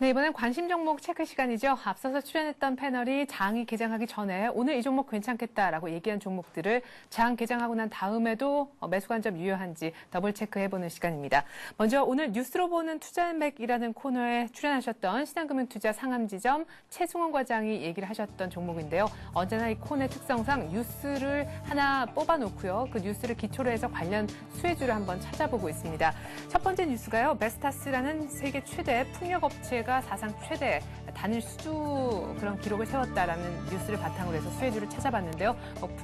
네, 이번엔 관심 종목 체크 시간이죠. 앞서서 출연했던 패널이 장이 개장하기 전에 오늘 이 종목 괜찮겠다라고 얘기한 종목들을 장 개장하고 난 다음에도 매수 관점 유효한지 더블 체크해보는 시간입니다. 먼저 오늘 뉴스로 보는 투자맥이라는 코너에 출연하셨던 신한금융투자 상암지점 최승원 과장이 얘기를 하셨던 종목인데요. 언제나 이 코너의 특성상 뉴스를 하나 뽑아놓고요. 그 뉴스를 기초로 해서 관련 수혜주를 한번 찾아보고 있습니다. 첫 번째 뉴스가요. 메스타스라는 세계 최대 풍력업체가 사상 최대 단일 수주 그런 기록을 세웠다라는 뉴스를 바탕으로 해서 수혜주를 찾아봤는데요.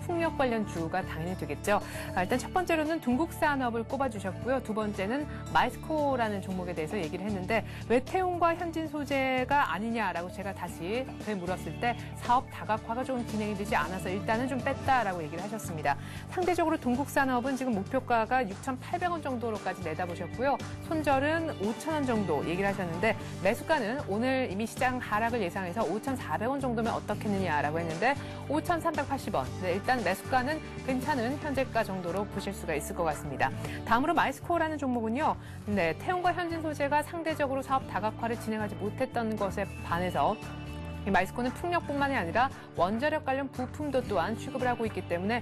풍력 관련 주가 당연히 되겠죠. 일단 첫 번째로는 동국산업을 꼽아주셨고요. 두 번째는 마이스코라는 종목에 대해서 얘기를 했는데 왜 태용과 현진 소재가 아니냐라고 제가 다시 되물었을 때 사업 다각화가 좀 진행이 되지 않아서 일단은 좀 뺐다라고 얘기를 하셨습니다. 상대적으로 동국산업은 지금 목표가가 6,800원 정도로까지 내다보셨고요. 손절은 5,000원 정도 얘기를 하셨는데 매수가는 오늘 이미 시장 하락을 예상해서 5,400원 정도면 어떻겠느냐라고 했는데 5,380원. 네, 일단 매수가는 괜찮은 현재가 정도로 보실 수가 있을 것 같습니다. 다음으로 마이스코어라는 종목은요. 네, 태용과 현진 소재가 상대적으로 사업 다각화를 진행하지 못했던 것에 반해서 이 마이스코는 풍력뿐만이 아니라 원자력 관련 부품도 또한 취급을 하고 있기 때문에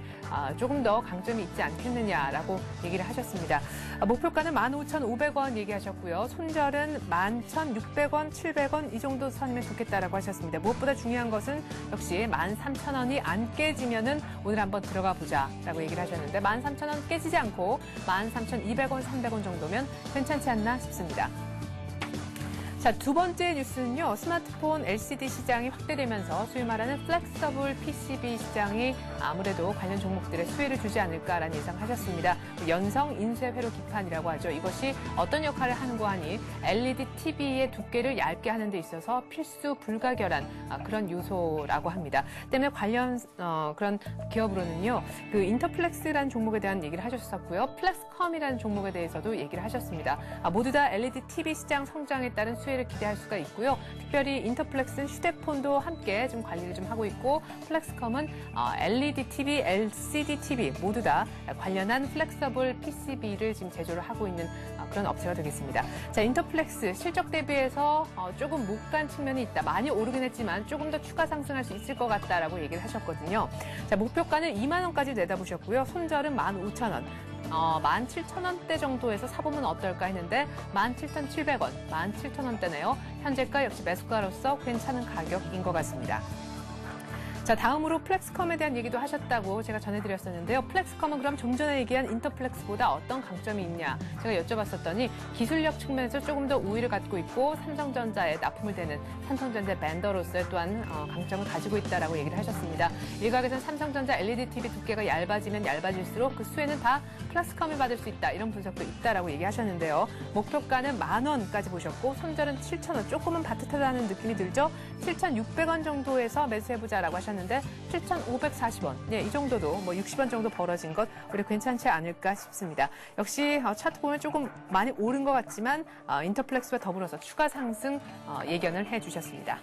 조금 더 강점이 있지 않겠느냐라고 얘기를 하셨습니다. 목표가는 15,500원 얘기하셨고요. 손절은 11,600원, 700원 이 정도 선이면 좋겠다라고 하셨습니다. 무엇보다 중요한 것은 역시 13,000원이 안 깨지면은 오늘 한번 들어가 보자라고 얘기를 하셨는데 13,000원 깨지지 않고 13,200원, 300원 정도면 괜찮지 않나 싶습니다. 자, 두 번째 뉴스는요. 스마트폰 LCD 시장이 확대되면서 소위 말하는 플렉서블 PCB 시장이 아무래도 관련 종목들의 수혜를 주지 않을까라는 예상하셨습니다. 연성 인쇄 회로 기판이라고 하죠. 이것이 어떤 역할을 하는고 하니 LED TV의 두께를 얇게 하는 데 있어서 필수 불가결한 그런 요소라고 합니다. 때문에 관련 그런 기업으로는요. 그 인터플렉스라는 종목에 대한 얘기를 하셨었고요. 플렉스컴이라는 종목에 대해서도 얘기를 하셨습니다. 모두 다 LED TV 시장 성장에 따른 수혜를 기대할 수가 있고요. 특별히 인터플렉스는 휴대폰도 함께 좀 관리를 좀 하고 있고 플렉스컴은 LED TV, LCD TV 모두 다 관련한 플렉서블 PCB를 지금 제조를 하고 있는 그런 업체가 되겠습니다. 자, 인터플렉스 실적 대비해서 조금 못 간 측면이 있다. 많이 오르긴 했지만 조금 더 추가 상승할 수 있을 것 같다라고 얘기를 하셨거든요. 자, 목표가는 2만 원까지 내다보셨고요. 손절은 15,000원. 17,000원대 정도에서 사보면 어떨까 했는데 17,700원, 17,000원대네요. 현재가 역시 매수가로서 괜찮은 가격인 것 같습니다. 자, 다음으로 플렉스컴에 대한 얘기도 하셨다고 제가 전해드렸었는데요. 플렉스컴은 그럼 좀 전에 얘기한 인터플렉스보다 어떤 강점이 있냐 제가 여쭤봤었더니 기술력 측면에서 조금 더 우위를 갖고 있고 삼성전자에 납품을 대는 삼성전자 벤더로서의 또한 강점을 가지고 있다라고 얘기를 하셨습니다. 일각에서는 삼성전자 LED TV 두께가 얇아지면 얇아질수록 그 수혜는 다 플렉스컴이 받을 수 있다. 이런 분석도 있다라고 얘기하셨는데요. 목표가는 10,000원까지 보셨고 손절은 7,000원. 조금은 바듯하다는 느낌이 들죠. 7,600원 정도에서 매수해보자라고 하셨는데 7,540원. 네, 이 정도도 60원 정도 벌어진 것 우리 괜찮지 않을까 싶습니다. 역시 차트 보면 조금 많이 오른 것 같지만 인터플렉스와 더불어서 추가 상승 예견을 해주셨습니다.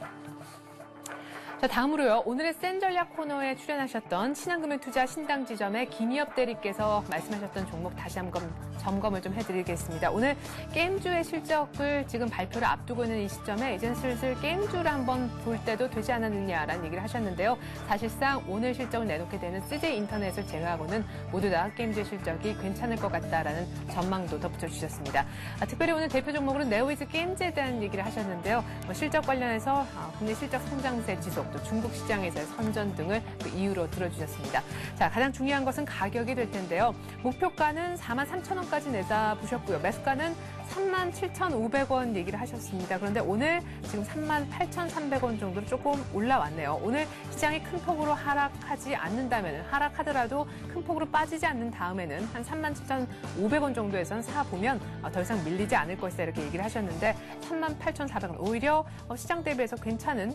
자, 다음으로요. 오늘의 센 전략 코너에 출연하셨던 신한금융투자 신당지점의 김희엽 대리께서 말씀하셨던 종목 다시 한번 점검을 좀 해드리겠습니다. 오늘 게임주의 실적을 지금 발표를 앞두고 있는 이 시점에 이제는 슬슬 게임주를 한번 볼 때도 되지 않았느냐라는 얘기를 하셨는데요. 사실상 오늘 실적을 내놓게 되는 CJ 인터넷을 제외하고는 모두 다 게임주의 실적이 괜찮을 것 같다라는 전망도 덧붙여 주셨습니다. 특별히 오늘 대표 종목으로 네오이즈 게임즈에 대한 얘기를 하셨는데요. 실적 관련해서 국내 실적 성장세 지속, 또 중국 시장에서의 선전 등을 그 이유로 들어주셨습니다. 자, 가장 중요한 것은 가격이 될 텐데요. 목표가는 43,000원까지 내다보셨고요. 매수가는 37,500원 얘기를 하셨습니다. 그런데 오늘 지금 38,300원 정도로 조금 올라왔네요. 오늘 시장이 큰 폭으로 하락하지 않는다면, 하락하더라도 큰 폭으로 빠지지 않는 다음에는 한 37,500원 정도에선 사보면 더 이상 밀리지 않을 것이다 이렇게 얘기를 하셨는데 38,400원 오히려 시장 대비해서 괜찮은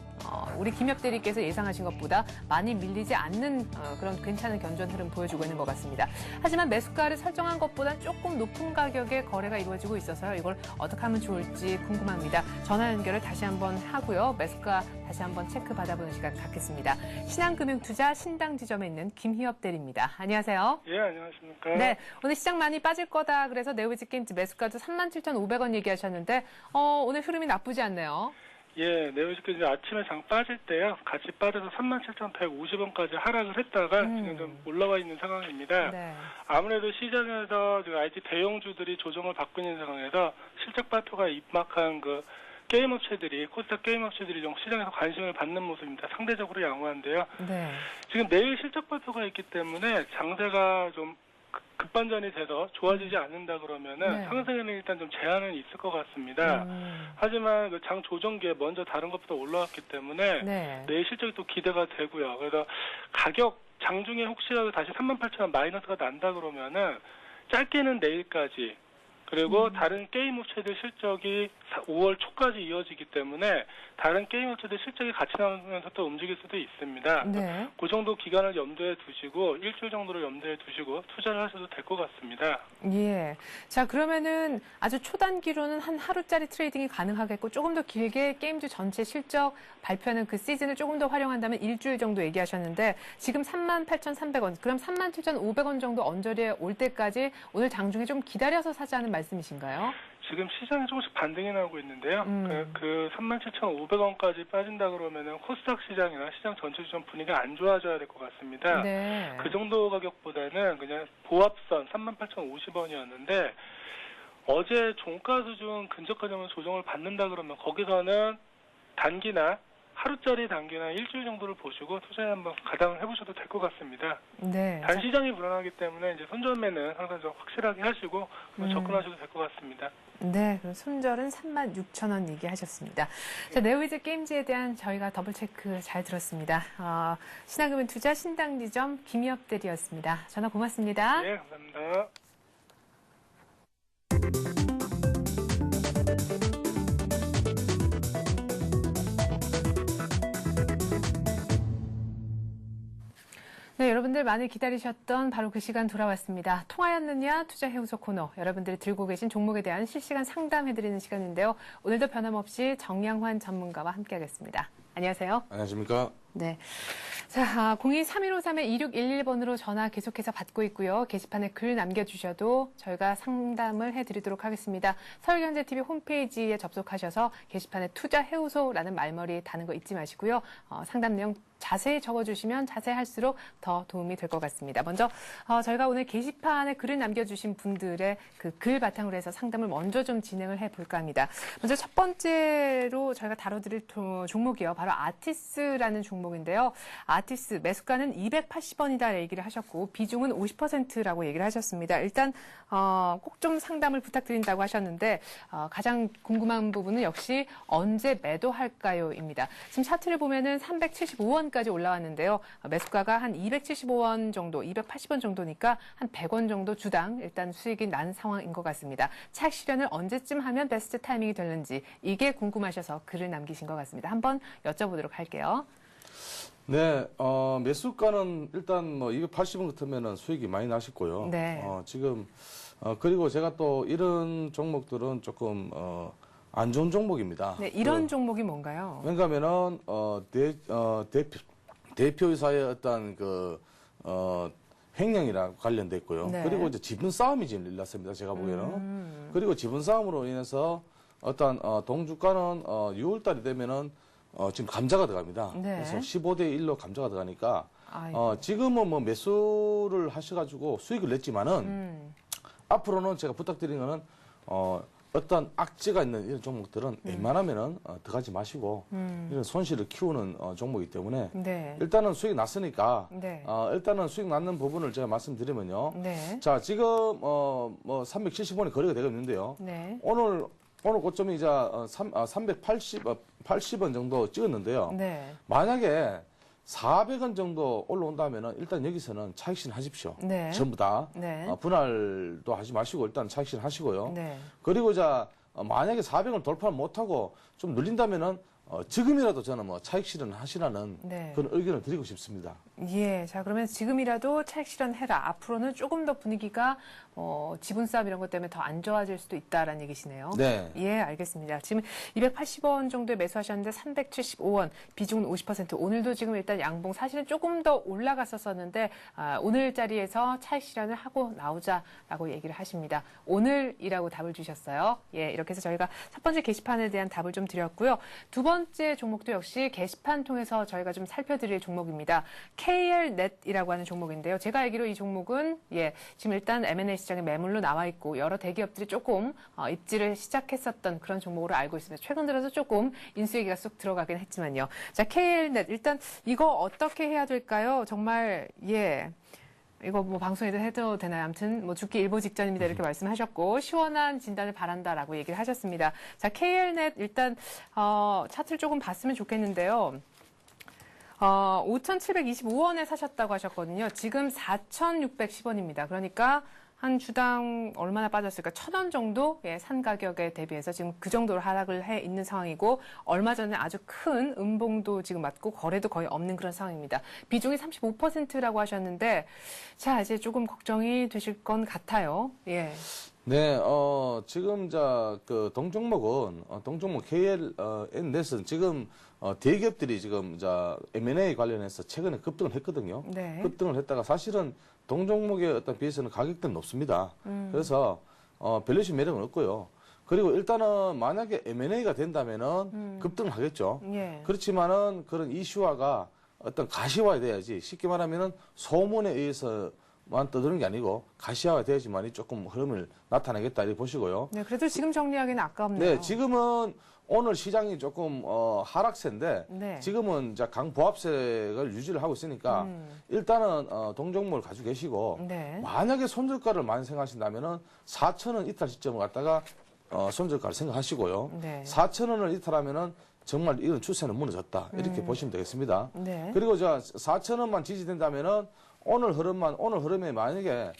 우리 김엽 대리께서 예상하신 것보다 많이 밀리지 않는 그런 괜찮은 견전 흐름 보여주고 있는 것 같습니다. 하지만 매수가를 설정한 것보다 조금 높은 가격에 거래가 이루어지고 있어서 이걸 어떻게 하면 좋을지 궁금합니다. 전화 연결을 다시 한번 하고요. 매수가 다시 한번 체크 받아보는 시간 갖겠습니다. 신한금융투자 신당지점에 있는 김희엽 대리입니다. 안녕하세요. 예, 안녕하십니까. 네, 오늘 시장 많이 빠질 거다. 그래서 네오이즈 게임즈 매수가도 37,500원 얘기하셨는데 오늘 흐름이 나쁘지 않네요. 예, 네오이즈 게임즈 아침에 장 빠질 때요. 같이 빠져서 37,150원까지 하락을 했다가 지금 좀 올라와 있는 상황입니다. 네. 아무래도 시장에서 IT 대형주들이 조정을 받고 있는 상황에서 실적 발표가 입막한 그 게임 업체들이, 코스닥 게임 업체들이 좀 시장에서 관심을 받는 모습입니다. 상대적으로 양호한데요. 네. 지금 내일 실적 발표가 있기 때문에 장세가 좀 급반전이 돼서 좋아지지 않는다 그러면은 네. 상승에는 일단 좀 제한은 있을 것 같습니다. 하지만 그 장 조정기에 먼저 다른 것보다 올라왔기 때문에 네. 내일 실적이 또 기대가 되고요. 그래서 가격 장중에 혹시라도 다시 38,000원 마이너스가 난다 그러면은 짧게는 내일까지, 그리고 다른 게임 업체들 실적이 5월 초까지 이어지기 때문에 다른 게임 업체들 실적이 같이 나오면서 또 움직일 수도 있습니다. 네. 그 정도 기간을 염두에 두시고 일주일 정도를 염두에 두시고 투자를 하셔도 될 것 같습니다. 예. 자, 그러면은 아주 초단기로는 한 하루짜리 트레이딩이 가능하겠고 조금 더 길게 게임주 전체 실적 발표하는 그 시즌을 조금 더 활용한다면 일주일 정도 얘기하셨는데 지금 38,300원, 그럼 37,500원 정도 언저리에 올 때까지 오늘 장중에 좀 기다려서 사자는 말씀이신가요? 지금 시장이 조금씩 반등이 나오고 있는데요. 그 37,500원까지 빠진다 그러면은 코스닥 시장이나 시장 전체 좀 분위기가 안 좋아져야 될 것 같습니다. 네. 그 정도 가격보다는 그냥 보합선 38,050원이었는데 어제 종가 수준 근저가 되면 조정을 받는다 그러면 거기서는 단기나 하루짜리 단기나 일주일 정도를 보시고 투자에 한번 가담을 해보셔도 될 것 같습니다. 네. 단시장이 불안하기 때문에 이제 손절매는 항상 좀 확실하게 하시고 접근하셔도 될 것 같습니다. 네, 그럼 손절은 36,000원 얘기하셨습니다. 자, 네오이즈 게임즈에 대한 저희가 더블 체크 잘 들었습니다. 신한금융투자 신당지점 김희엽 대리였습니다. 전화 고맙습니다. 네, 감사합니다. 네, 여러분들 많이 기다리셨던 바로 그 시간 돌아왔습니다. 통하였느냐 투자해우소 코너. 여러분들이 들고 계신 종목에 대한 실시간 상담해드리는 시간인데요. 오늘도 변함없이 정양환 전문가와 함께하겠습니다. 안녕하세요. 안녕하십니까. 네. 자, 02-3153-2611번으로 전화 계속해서 받고 있고요. 게시판에 글 남겨주셔도 저희가 상담을 해드리도록 하겠습니다. 서울경제TV 홈페이지에 접속하셔서 게시판에 투자해우소라는 말머리 다는 거 잊지 마시고요. 상담 내용 자세히 적어주시면 자세히 할수록 더 도움이 될 것 같습니다. 먼저 저희가 오늘 게시판에 글을 남겨주신 분들의 그 글 바탕으로 해서 상담을 먼저 좀 진행을 해볼까 합니다. 먼저 첫 번째로 저희가 다뤄드릴 종목이요. 바로 아티스라는 종목인데요. 아티스 매수가는 280원이다 얘기를 하셨고 비중은 50%라고 얘기를 하셨습니다. 일단 꼭 좀 상담을 부탁드린다고 하셨는데 가장 궁금한 부분은 역시 언제 매도할까요?입니다. 지금 차트를 보면은 375원까지 올라왔는데요. 매수가가 한 275원 정도, 280원 정도니까 한 100원 정도 주당 일단 수익이 난 상황인 것 같습니다. 차익 실현을 언제쯤 하면 베스트 타이밍이 되는지 이게 궁금하셔서 글을 남기신 것 같습니다. 한번 여쭤보도록 할게요. 네, 매수가는 일단 뭐 280원 같으면은 수익이 많이 나셨고요. 네. 지금, 그리고 제가 또 이런 종목들은 조금, 안 좋은 종목입니다. 네, 이런 종목이 뭔가요? 왜냐하면은 대표이사의 어떤 횡령이랑 관련돼 있고요. 네. 그리고 이제 지분 싸움이 지금 일났습니다. 제가 보기에는. 그리고 지분 싸움으로 인해서 어떤 동주가는 6월달이 되면은 지금 감자가 들어갑니다. 네. 그래서 15대 1로 감자가 들어가니까 아이고. 지금은 뭐 매수를 하셔가지고 수익을 냈지만은 앞으로는 제가 부탁드리는 거는 어떤 악재가 있는 이런 종목들은 웬만하면은 들어가지 마시고 이런 손실을 키우는 종목이기 때문에 네. 일단은 수익 났으니까 네. 일단은 수익 났는 부분을 제가 말씀드리면요. 네. 자, 지금 뭐 370원이 거래가 되고 있는데요. 네. 오늘 고점이 이제 380원 정도 찍었는데요. 네. 만약에 400원 정도 올라온다면은 일단 여기서는 차익신 하십시오. 네. 전부 다. 네. 분할도 하지 마시고 일단 차익신 하시고요. 네. 그리고 만약에 400원 돌파 못하고 좀 눌린다면은 지금이라도 저는 뭐 차익 실현 하시라는 네. 그런 의견을 드리고 싶습니다. 예, 자 그러면 지금이라도 차익 실현해라. 앞으로는 조금 더 분위기가 지분 싸움 이런 것 때문에 더 안 좋아질 수도 있다라는 얘기시네요. 네. 예, 알겠습니다. 지금 280원 정도에 매수하셨는데 375원, 비중은 50%. 오늘도 지금 일단 양봉 사실은 조금 더 올라갔었었는데 오늘 자리에서 차익 실현을 하고 나오자라고 얘기를 하십니다. 오늘이라고 답을 주셨어요. 예, 이렇게 해서 저희가 첫 번째 게시판에 대한 답을 좀 드렸고요. 두 번째 종목도 역시 게시판 통해서 저희가 좀 살펴드릴 종목입니다. KLNet이라고 하는 종목인데요. 제가 알기로 이 종목은 지금 일단 M&A 시장에 매물로 나와 있고 여러 대기업들이 조금 입지를 시작했었던 그런 종목으로 알고 있습니다. 최근 들어서 조금 인수얘기가 쏙 들어가긴 했지만요. 자, KLNet 일단 이거 어떻게 해야 될까요? 정말 이거 뭐 방송에도 해도 되나요? 아무튼 뭐 죽기 일보 직전입니다. 이렇게 말씀하셨고 시원한 진단을 바란다라고 얘기를 하셨습니다. 자, KLNet 일단 차트를 조금 봤으면 좋겠는데요. 5,725원에 사셨다고 하셨거든요. 지금 4,610원입니다. 그러니까 한 주당 얼마나 빠졌을까? 1,000원 정도 산 가격에 대비해서 지금 그 정도로 하락을 해 있는 상황이고 얼마 전에 아주 큰 음봉도 지금 맞고 거래도 거의 없는 그런 상황입니다. 비중이 35%라고 하셨는데 자 이제 조금 걱정이 되실 건 같아요. 예. 네, 지금 동종목은 동종목 KLNet은 지금 대기업들이 지금 M&A 관련해서 최근에 급등을 했거든요. 네. 급등을 했다가 사실은 동종목에 어떤 비해서는 가격대는 높습니다. 그래서 밸류에이션 매력은 없고요. 그리고 일단은 만약에 M&A가 된다면은 급등을 하겠죠. 예. 그렇지만은 그런 이슈화가 어떤 가시화가 돼야지 쉽게 말하면은 소문에 의해서만 떠드는 게 아니고 가시화가 돼야지만이 조금 흐름을 나타내겠다 이렇게 보시고요. 네, 그래도 지금 정리하기는 아깝네요. 네, 지금은 오늘 시장이 조금 하락세인데 네. 지금은 강보합세를 유지를 하고 있으니까 일단은 동종목을 가지고 계시고 네. 만약에 손절가를 많이 생각하신다면은 4,000원 이탈 시점을 갖다가 손절가를 생각하시고요. 네. 4,000원을 이탈하면은 정말 이런 추세는 무너졌다 이렇게 보시면 되겠습니다. 네. 그리고 4,000원만 지지된다면은 오늘 흐름에 만약에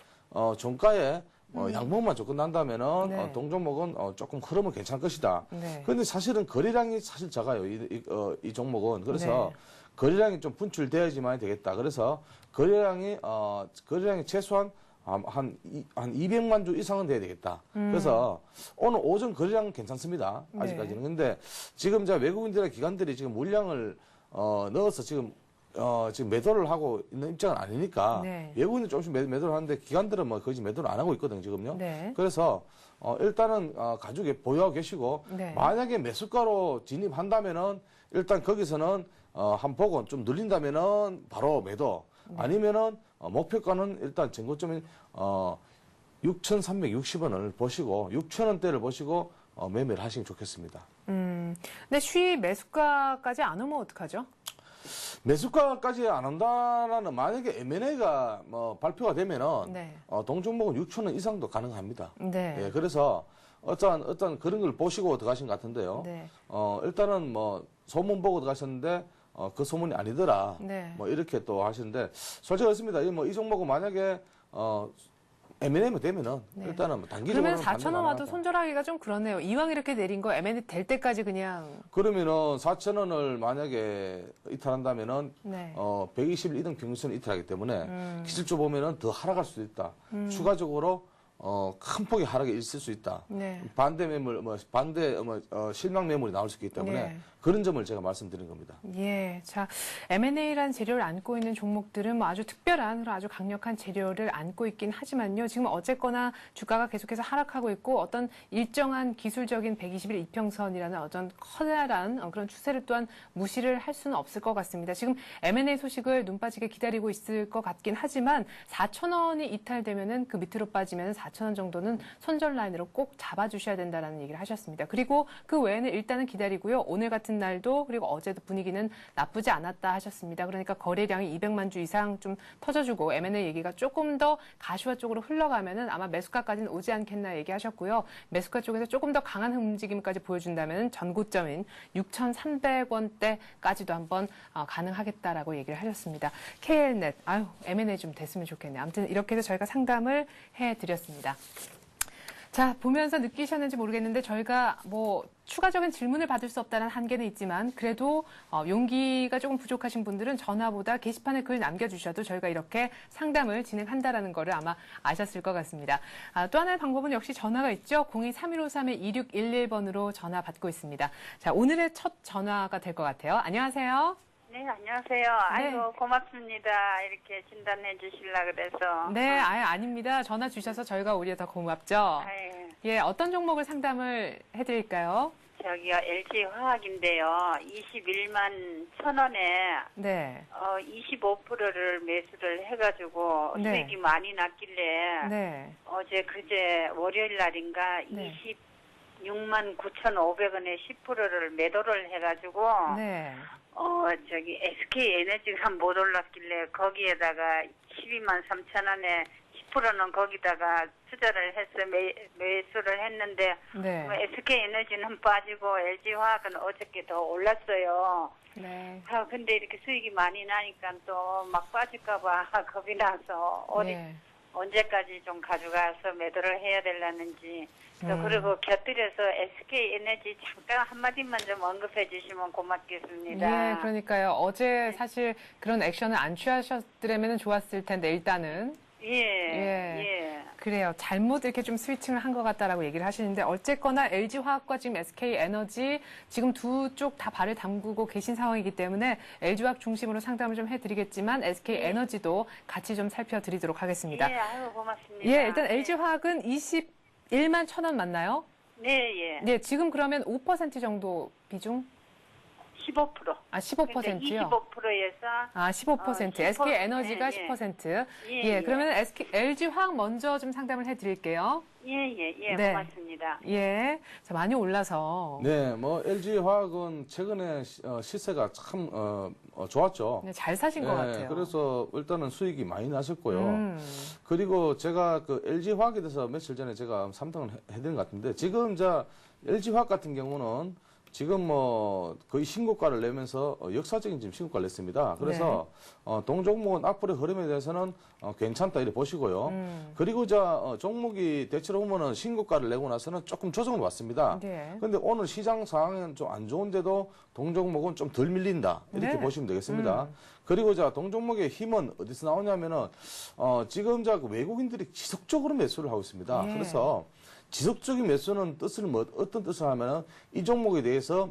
종가에 양봉만 조금 난다면은 네. 동종목은 조금 흐름은 괜찮을 것이다. 네. 그런데 사실은 거래량이 사실 작아요. 이 종목은. 그래서 네. 거래량이 좀 분출돼야지만 되겠다. 그래서 거래량이 최소한 한 200만 주 이상은 돼야 되겠다. 그래서 오늘 오전 거래량은 괜찮습니다. 아직까지는. 근데 지금 외국인들의 기관들이 지금 물량을 넣어서 지금 매도를 하고 있는 입장은 아니니까 네. 외국인은 조금씩 매도를 하는데 기관들은 뭐 거의 매도를 안 하고 있거든요, 지금요. 네. 그래서 일단은 가지고 보유하고 계시고 네. 만약에 매수가로 진입한다면은 일단 거기서는 한 보고 좀 눌린다면은 바로 매도 아니면은 목표가는 일단 전고점인 6,360원을 보시고 6,000원대를 보시고 매매를 하시면 좋겠습니다. 근데 매수가까지 안 오면 어떡하죠? 매수가까지 안 온다라는 만약에 M&A가 발표가 되면은 네. 동종목은 6,000원 이상도 가능합니다. 네. 예, 그래서 어떤 그런 걸 보시고 들어가신 것 같은데요. 네. 일단은 소문 보고 들어가셨는데 그 소문이 아니더라. 네. 이렇게 또 하시는데 솔직히 그렇습니다. 이 종목은 만약에 M&A만 되면은 네. 일단은 단기적으로 그러면 4,000원 와도 손절하기가 좀 그러네요. 이왕 이렇게 내린 거 M&A 될 때까지 그냥. 그러면은 4,000원을 만약에 이탈한다면은 네. 120일 이동 평균선을 이탈하기 때문에 기술적으로 보면은 더 하락할 수도 있다. 추가적으로 큰 폭의 하락이 있을 수 있다. 네. 반대 매물, 실망 매물이 나올 수 있기 때문에 네. 그런 점을 제가 말씀드린 겁니다. 예. 자, M&A란 재료를 안고 있는 종목들은 뭐 아주 특별한, 그런 아주 강력한 재료를 안고 있긴 하지만요. 지금 어쨌거나 주가가 계속해서 하락하고 있고 어떤 일정한 기술적인 120일 이평선이라는 어떤 커다란 그런 추세를 또한 무시를 할 수는 없을 것 같습니다. 지금 M&A 소식을 눈 빠지게 기다리고 있을 것 같긴 하지만 4,000원이 이탈되면은 그 밑으로 빠지면 4,000원 정도는 손절 라인으로 꼭 잡아주셔야 된다라는 얘기를 하셨습니다. 그리고 그 외에는 일단은 기다리고요. 오늘 같은 날도 그리고 어제도 분위기는 나쁘지 않았다 하셨습니다. 그러니까 거래량이 200만 주 이상 좀 터져주고 M&A 얘기가 조금 더 가시화 쪽으로 흘러가면은 아마 매수가까지는 오지 않겠나 얘기하셨고요. 매수가 쪽에서 조금 더 강한 움직임까지 보여준다면 전고점인 6,300원대까지도 한번 가능하겠다라고 얘기를 하셨습니다. KLnet, 아유 M&A 좀 됐으면 좋겠네요. 아무튼 이렇게 해서 저희가 상담을 해드렸습니다. 자, 보면서 느끼셨는지 모르겠는데 저희가 뭐 추가적인 질문을 받을 수 없다는 한계는 있지만 그래도 용기가 조금 부족하신 분들은 전화보다 게시판에 글 남겨주셔도 저희가 이렇게 상담을 진행한다라는 거를 아마 아셨을 것 같습니다. 또 하나의 방법은 역시 전화가 있죠. 02-3153-2611번으로 전화 받고 있습니다. 자, 오늘의 첫 전화가 될 것 같아요. 안녕하세요. 네, 안녕하세요. 아이고, 고맙습니다. 이렇게 진단해 주시려 그래서. 네, 아닙니다. 전화 주셔서 저희가 오히려 더 고맙죠. 아유, 예, 어떤 종목을 상담을 해드릴까요? 저기요, LG화학인데요. 21만 1,000원에, 네. 25%를 매수를 해가지고, 네. 수익이 많이 났길래, 네. 어제, 그제, 월요일 날인가, 네. 26만 9,500원에 10%를 매도를 해가지고, 네. 저기, SK에너지가 못 올랐길래, 거기에다가 12만 3,000원에 10%는 거기다가 투자를 해서 매수를 했는데, 네. SK에너지는 빠지고, LG화학은 어저께 더 올랐어요. 네. 근데 이렇게 수익이 많이 나니까 또 막 빠질까봐 겁이 나서, 네. 언제까지 좀 가져가서 매도를 해야 되려는지. 그리고 곁들여서 SK에너지 잠깐 한마디만 좀 언급해 주시면 고맙겠습니다. 예, 그러니까요. 어제 사실 그런 액션을 안 취하셨더라면 좋았을 텐데, 일단은. 예. 그래요. 잘못 이렇게 좀 스위칭을 한 것 같다라고 얘기를 하시는데, 어쨌거나 LG화학과 지금 SK에너지 지금 두 쪽 다 발을 담그고 계신 상황이기 때문에 LG화학 중심으로 상담을 좀 해드리겠지만, SK에너지도 같이 좀 살펴드리도록 하겠습니다. 예, 아유, 고맙습니다. 예, 일단 LG화학은 21만 1,000원 맞나요? 네, 예. 네, 지금 그러면 5% 정도 비중? 15%. 아, 15%요? 25%에서. 아, 15%. 10%. SK에너지가 예, 예. 10%. 예, 그러면 LG화학 먼저 좀 상담을 해드릴게요. 예, 네. 고맙습니다. 예. 자, 많이 올라서. 네, LG화학은 최근에 시세가 참 좋았죠. 네, 잘 사신 것 같아요. 그래서 일단은 수익이 많이 나셨고요. 음. 그리고 제가 그 LG화학에 대해서 며칠 전에 제가 3등을 해드린 것 같은데 지금 LG화학 같은 경우는 지금 거의 신고가를 내면서 역사적인 지금 신고가를 냈습니다. 그래서 동종목은 앞으로의 흐름에 대해서는 괜찮다 이렇게 보시고요. 그리고 종목이 대체로 보면은 신고가를 내고 나서는 조금 조정을 받습니다. 네. 근데 오늘 시장 상황은 좀 안 좋은데도 동종목은 좀 덜 밀린다 이렇게 네. 보시면 되겠습니다. 그리고 동종목의 힘은 어디서 나오냐면은 지금 외국인들이 지속적으로 매수를 하고 있습니다. 예. 그래서 지속적인 매수는 어떤 뜻을 하면은 이 종목에 대해서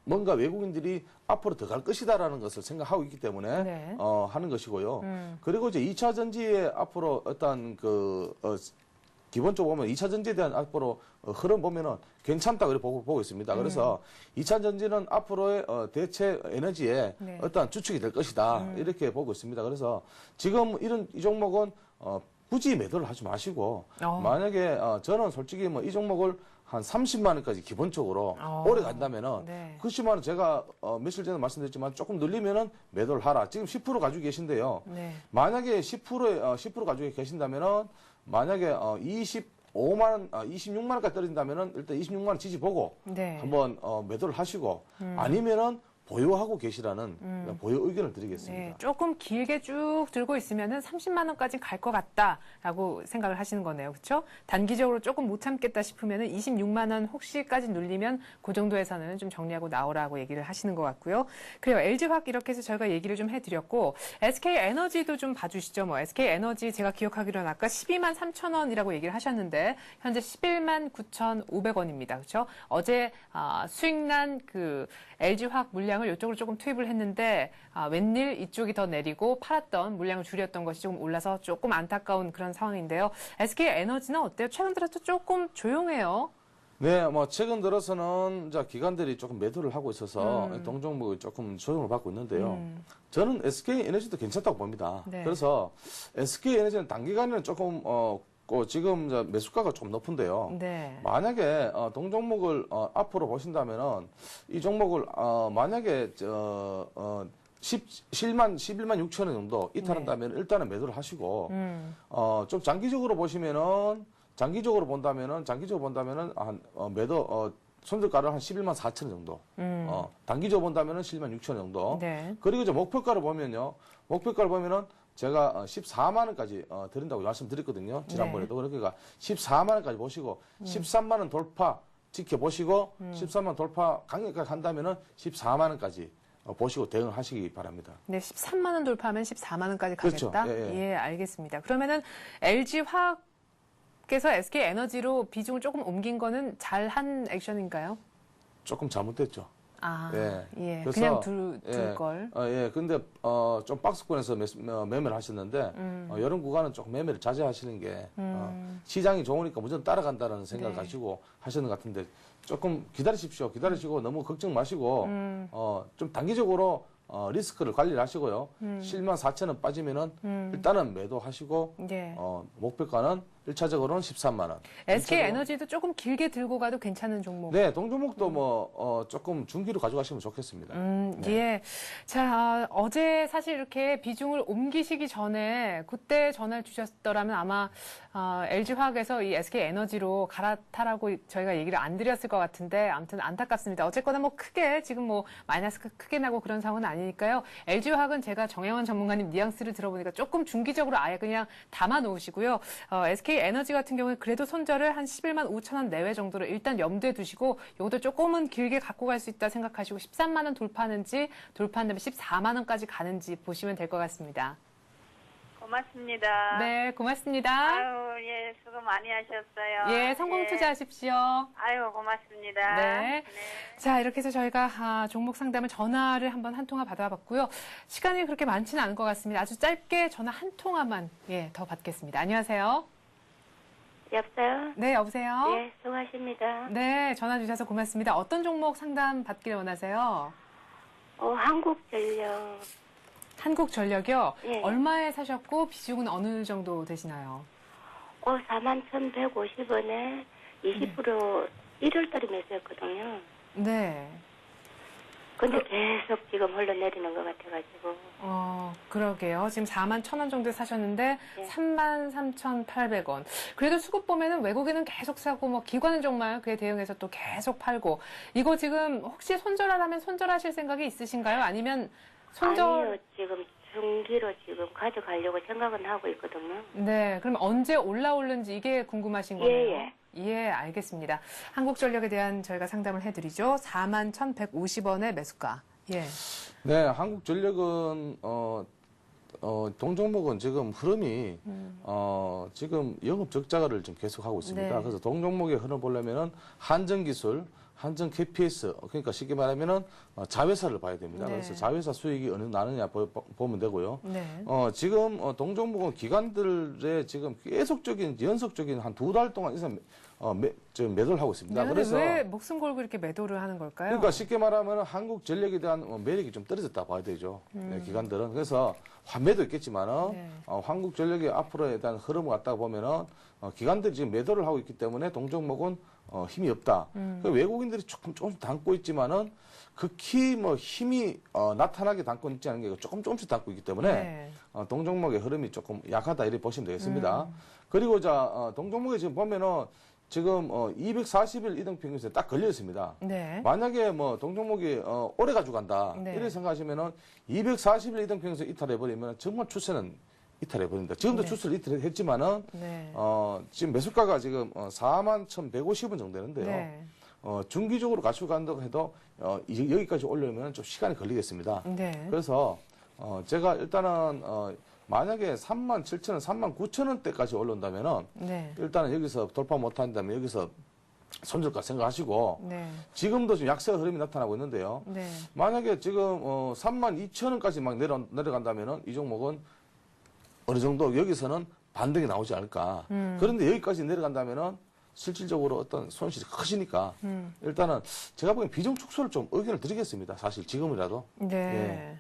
뭔가 외국인들이 앞으로 더 갈 것이다라는 것을 생각하고 있기 때문에 네. 하는 것이고요. 그리고 이제 2차 전지의 앞으로 어떤 기본적으로 보면 2차 전지에 대한 앞으로 흐름 보면은 괜찮다 그렇게 보고 있습니다. 그래서 2차 전지는 앞으로의 대체 에너지의 네. 어떤 주축이 될 것이다 이렇게 보고 있습니다. 그래서 지금 이 종목은 굳이 매도를 하지 마시고 만약에 저는 솔직히 이 종목을 한 30만 원까지 기본적으로 오래 간다면은 네. 그 10만 원 제가 며칠 전에 말씀드렸지만 조금 늘리면은 매도를 하라. 지금 10% 가지고 계신데요. 네. 만약에 10% 가지고 계신다면은 만약에 25만 원, 26만 원까지 떨어진다면은 일단 26만 원 지지보고 네. 한번 매도를 하시고 아니면은 보유하고 계시라는 보유 의견을 드리겠습니다. 네, 조금 길게 쭉 들고 있으면은 30만 원까지 갈 것 같다라고 생각을 하시는 거네요. 그렇죠? 단기적으로 조금 못 참겠다 싶으면은 26만 원 혹시까지 눌리면 그 정도에서는 좀 정리하고 나오라고 얘기를 하시는 것 같고요. 그래요. LG화학 이렇게 해서 저희가 얘기를 좀 해드렸고 SK에너지도 좀 봐주시죠. 뭐 SK에너지 제가 기억하기로는 아까 12만 3천 원이라고 얘기를 하셨는데 현재 11만 9,500원입니다. 그렇죠? 어제 수익난 그 LG화학 물량을 이쪽으로 조금 투입을 했는데 웬일 이쪽이 더 내리고 팔았던 물량을 줄였던 것이 조금 올라서 조금 안타까운 그런 상황인데요. SK에너지는 어때요? 최근 들어서 조금 조용해요. 네, 뭐 최근 들어서는 이제 기관들이 조금 매도를 하고 있어서 동종목이 조금 조정을 받고 있는데요. 저는 SK에너지도 괜찮다고 봅니다. 네. 그래서 SK에너지는 단기간에는 조금 지금 이제 매수가가 좀 높은데요. 네. 만약에 동종목을 앞으로 보신다면은 이 종목을 만약에 11만 6천 원 정도 이탈한다면 일단은 매도를 하시고 좀 장기적으로 보시면은 장기적으로 본다면은 한 매도 손절가를 한 11만 4천 원 정도. 단기적으로 본다면은 11만 6천 원 정도. 네. 그리고 이제 목표가를 보면은 제가 14만 원까지 드린다고 말씀드렸거든요. 지난번에도. 그러니까 14만 원까지 보시고 13만 원 돌파 지켜보시고 13만 원 돌파 강력하게 한다면은 14만 원까지 보시고 대응을 하시기 바랍니다. 네, 13만 원 돌파하면 14만 원까지 그렇죠. 가겠다? 예. 예, 알겠습니다. 그러면은 LG화학께서 SK에너지로 비중을 조금 옮긴 거는 잘한 액션인가요? 조금 잘못됐죠. 아, 예. 예. 그래서, 그냥 둘 예. 걸. 예. 근데 좀 박스권에서 매매를 하셨는데 이런 구간은 조금 매매를 자제하시는 게 시장이 좋으니까 무조건 따라간다는 생각을 네. 가지고 하시는 것 같은데 조금 기다리십시오. 기다리시고 너무 걱정 마시고 좀 단기적으로 리스크를 관리를 하시고요. 7만 4천 원 빠지면은 일단은 매도하시고 예. 목표가는 1차적으로는 13만 원. SK에너지도 조금 길게 들고 가도 괜찮은 종목. 네, 동종목도 조금 중기로 가져가시면 좋겠습니다. 네. 예. 자, 어제 사실 이렇게 비중을 옮기시기 전에 그때 전화를 주셨더라면 아마 LG화학에서 이 SK에너지로 갈아타라고 저희가 얘기를 안 드렸을 것 같은데 아무튼 안타깝습니다. 어쨌거나 뭐 크게 지금 뭐 마이너스 크게 나고 그런 상황은 아니니까요. LG화학은 제가 정혜원 전문가님 뉘앙스를 들어보니까 조금 중기적으로 아예 그냥 담아 놓으시고요. SK에너지 같은 경우는 그래도 손절을 한 11만 5천 원 내외 정도로 일단 염두에 두시고 이것도 조금은 길게 갖고 갈 수 있다 생각하시고 13만 원 돌파하는지 돌파한 다음에 14만 원까지 가는지 보시면 될 것 같습니다. 고맙습니다. 네, 고맙습니다. 아유, 예, 수고 많이 하셨어요. 예, 성공 예. 투자하십시오. 아유, 고맙습니다. 네. 자, 이렇게 해서 저희가 종목 상담을 전화를 한번 한 통화 받아봤고요. 시간이 그렇게 많지는 않은 것 같습니다. 아주 짧게 전화 한 통화만 더 받겠습니다. 안녕하세요. 여보세요? 네, 여보세요. 예, 수고하십니다. 네, 전화 주셔서 고맙습니다. 어떤 종목 상담 받길 원하세요? 한국전력. 한국전력이요? 예. 얼마에 사셨고 비중은 어느 정도 되시나요? 41,150원에 20% 1월달에 매수했거든요. 네. 근데 계속 지금 흘러내리는 것 같아가지고. 그러게요. 지금 41,000원 정도에 사셨는데 예. 33,800원. 그래도 수급 보면은 외국인은 계속 사고 뭐 기관은 정말 그에 대응해서 또 계속 팔고. 이거 지금 혹시 손절하라면 손절하실 생각이 있으신가요? 아니면 아니요, 지금 중기로 지금 가져가려고 생각은 하고 있거든요. 네, 그럼 언제 올라오는지 이게 궁금하신 거네요. 예, 알겠습니다. 한국전력에 대한 저희가 상담을 해드리죠. 41,150원의 매수가. 예. 네, 한국전력은 동종목은 지금 흐름이 지금 영업 적자를 좀 계속하고 있습니다. 네. 그래서 동종목의 흐름 보려면은 한전기술, 한전 KPS, 그러니까 쉽게 말하면은 자회사를 봐야 됩니다. 네. 그래서 자회사 수익이 어느 나느냐 보면 되고요. 네. 지금 동종목은 기관들의 지금 계속적인 연속적인 한 2달 동안 이상 지금 매도를 하고 있습니다. 네, 그래서 왜 목숨 걸고 이렇게 매도를 하는 걸까요? 그러니까 쉽게 말하면 한국전력에 대한 매력이 좀 떨어졌다 봐야 되죠. 네, 기관들은. 그래서 환매도 있겠지만은 네. 한국전력의 앞으로에 대한 흐름을 갖다가 보면은 기관들이 지금 매도를 하고 있기 때문에 동종목은 힘이 없다. 그 외국인들이 조금씩 담고 있지만은 극히 힘이 나타나게 담고 있지 않은 게 조금씩 담고 있기 때문에 네. 동종목의 흐름이 조금 약하다 이렇게 보시면 되겠습니다. 그리고 동종목에 지금 보면은 지금 240일 이동 평균선에 딱 걸려 있습니다. 네. 만약에 뭐 동종목이 오래 가지고 간다 네. 이렇게 생각하시면은 240일 이동 평균선 이탈해 버리면 정말 추세는 이탈해 버립니다. 지금도 네. 추세를 이탈했지만은 네. 지금 매수가가 지금 41,150원 정도 되는데요. 네. 중기적으로 가지고 간다고 해도 여기까지 올려면 좀 시간이 걸리겠습니다. 네. 그래서 제가 일단은 만약에 37,000원, 39,000원대까지 올라온다면은 네. 일단은 여기서 돌파 못한다면 여기서 손절가 생각하시고 네. 지금도 지금 약세 흐름이 나타나고 있는데요. 네. 만약에 지금 32,000원까지 막 내려간다면은 이 종목은 어느 정도 여기서는 반등이 나오지 않을까. 그런데 여기까지 내려간다면은 실질적으로 어떤 손실이 크시니까 일단은 제가 보기엔 비중 축소를 좀 의견을 드리겠습니다. 사실 지금이라도. 네. 예.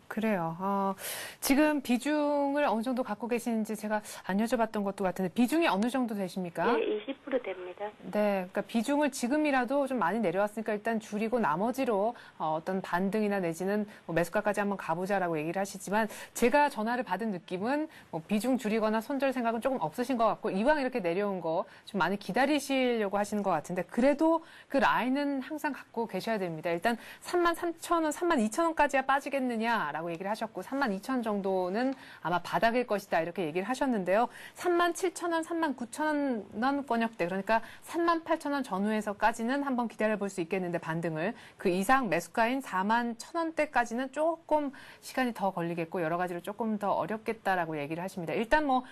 그래요. 지금 비중을 어느 정도 갖고 계시는지 제가 안 여쭤봤던 것도 같은데 비중이 어느 정도 되십니까? 네, 20% 됩니다. 네, 그러니까 비중을 지금이라도 좀 많이 내려왔으니까 일단 줄이고 나머지로 어떤 반등이나 내지는 뭐 매수가까지 한번 가보자라고 얘기를 하시지만 제가 전화를 받은 느낌은 뭐 비중 줄이거나 손절 생각은 조금 없으신 것 같고 이왕 이렇게 내려온 거 좀 많이 기다리시려고 하시는 것 같은데 그래도 그 라인은 항상 갖고 계셔야 됩니다. 일단 33,000원, 32,000원까지야 빠지겠느냐라고 얘기를 하셨고 32,000원 정도는 아마 바닥일 것이다 이렇게 얘기를 하셨는데요. 37,000원, 39,000원 권역대 그러니까 38,000원 전후에서까지는 한번 기다려볼 수 있겠는데 반등을 그 이상 매수가인 41,000원대까지는 조금 시간이 더 걸리겠고 여러 가지로 조금 더 어렵겠다라고 얘기를 하십니다. 일단 뭐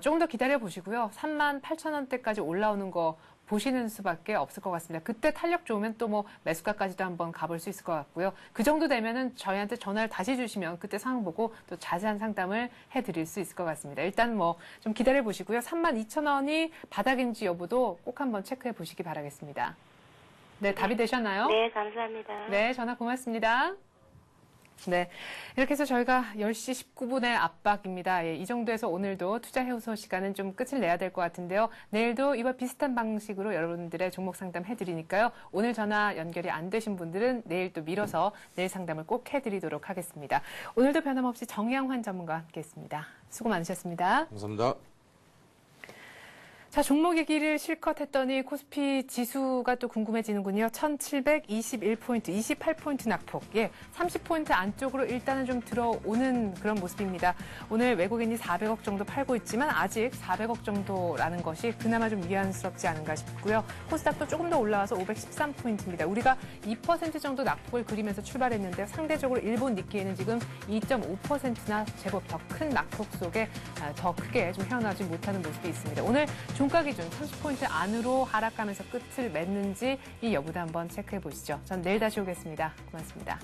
조금 더 기다려 보시고요. 38,000원대까지 올라오는 거 보시는 수밖에 없을 것 같습니다. 그때 탄력 좋으면 또 뭐 매수가까지도 한번 가볼 수 있을 것 같고요. 그 정도 되면은 저희한테 전화를 다시 주시면 그때 상황 보고 또 자세한 상담을 해드릴 수 있을 것 같습니다. 일단 뭐 좀 기다려 보시고요. 32,000원이 바닥인지 여부도 꼭 한번 체크해 보시기 바라겠습니다. 네, 답이 되셨나요? 네, 감사합니다. 네, 전화 고맙습니다. 네. 이렇게 해서 저희가 10시 19분의 압박입니다. 예, 이 정도에서 오늘도 투자 해우소 시간은 좀 끝을 내야 될 것 같은데요. 내일도 이와 비슷한 방식으로 여러분들의 종목 상담 해드리니까요. 오늘 전화 연결이 안 되신 분들은 내일 또 미뤄서 내일 상담을 꼭 해드리도록 하겠습니다. 오늘도 변함없이 정양환 전문가와 함께했습니다. 수고 많으셨습니다. 감사합니다. 자, 종목 얘기를 실컷 했더니 코스피 지수가 또 궁금해지는군요. 1721포인트, 28포인트 낙폭. 예, 30포인트 안쪽으로 일단은 좀 들어오는 그런 모습입니다. 오늘 외국인이 400억 정도 팔고 있지만 아직 400억 정도라는 것이 그나마 좀 위안스럽지 않은가 싶고요. 코스닥도 조금 더 올라와서 513포인트입니다. 우리가 2% 정도 낙폭을 그리면서 출발했는데 상대적으로 일본 니케이는 지금 2.5%나 제법 더 큰 낙폭 속에 더 크게 좀 헤어나지 못하는 모습이 있습니다. 오늘 종가 기준 30포인트 안으로 하락하면서 끝을 맺는지 이 여부도 한번 체크해 보시죠. 전 내일 다시 오겠습니다. 고맙습니다.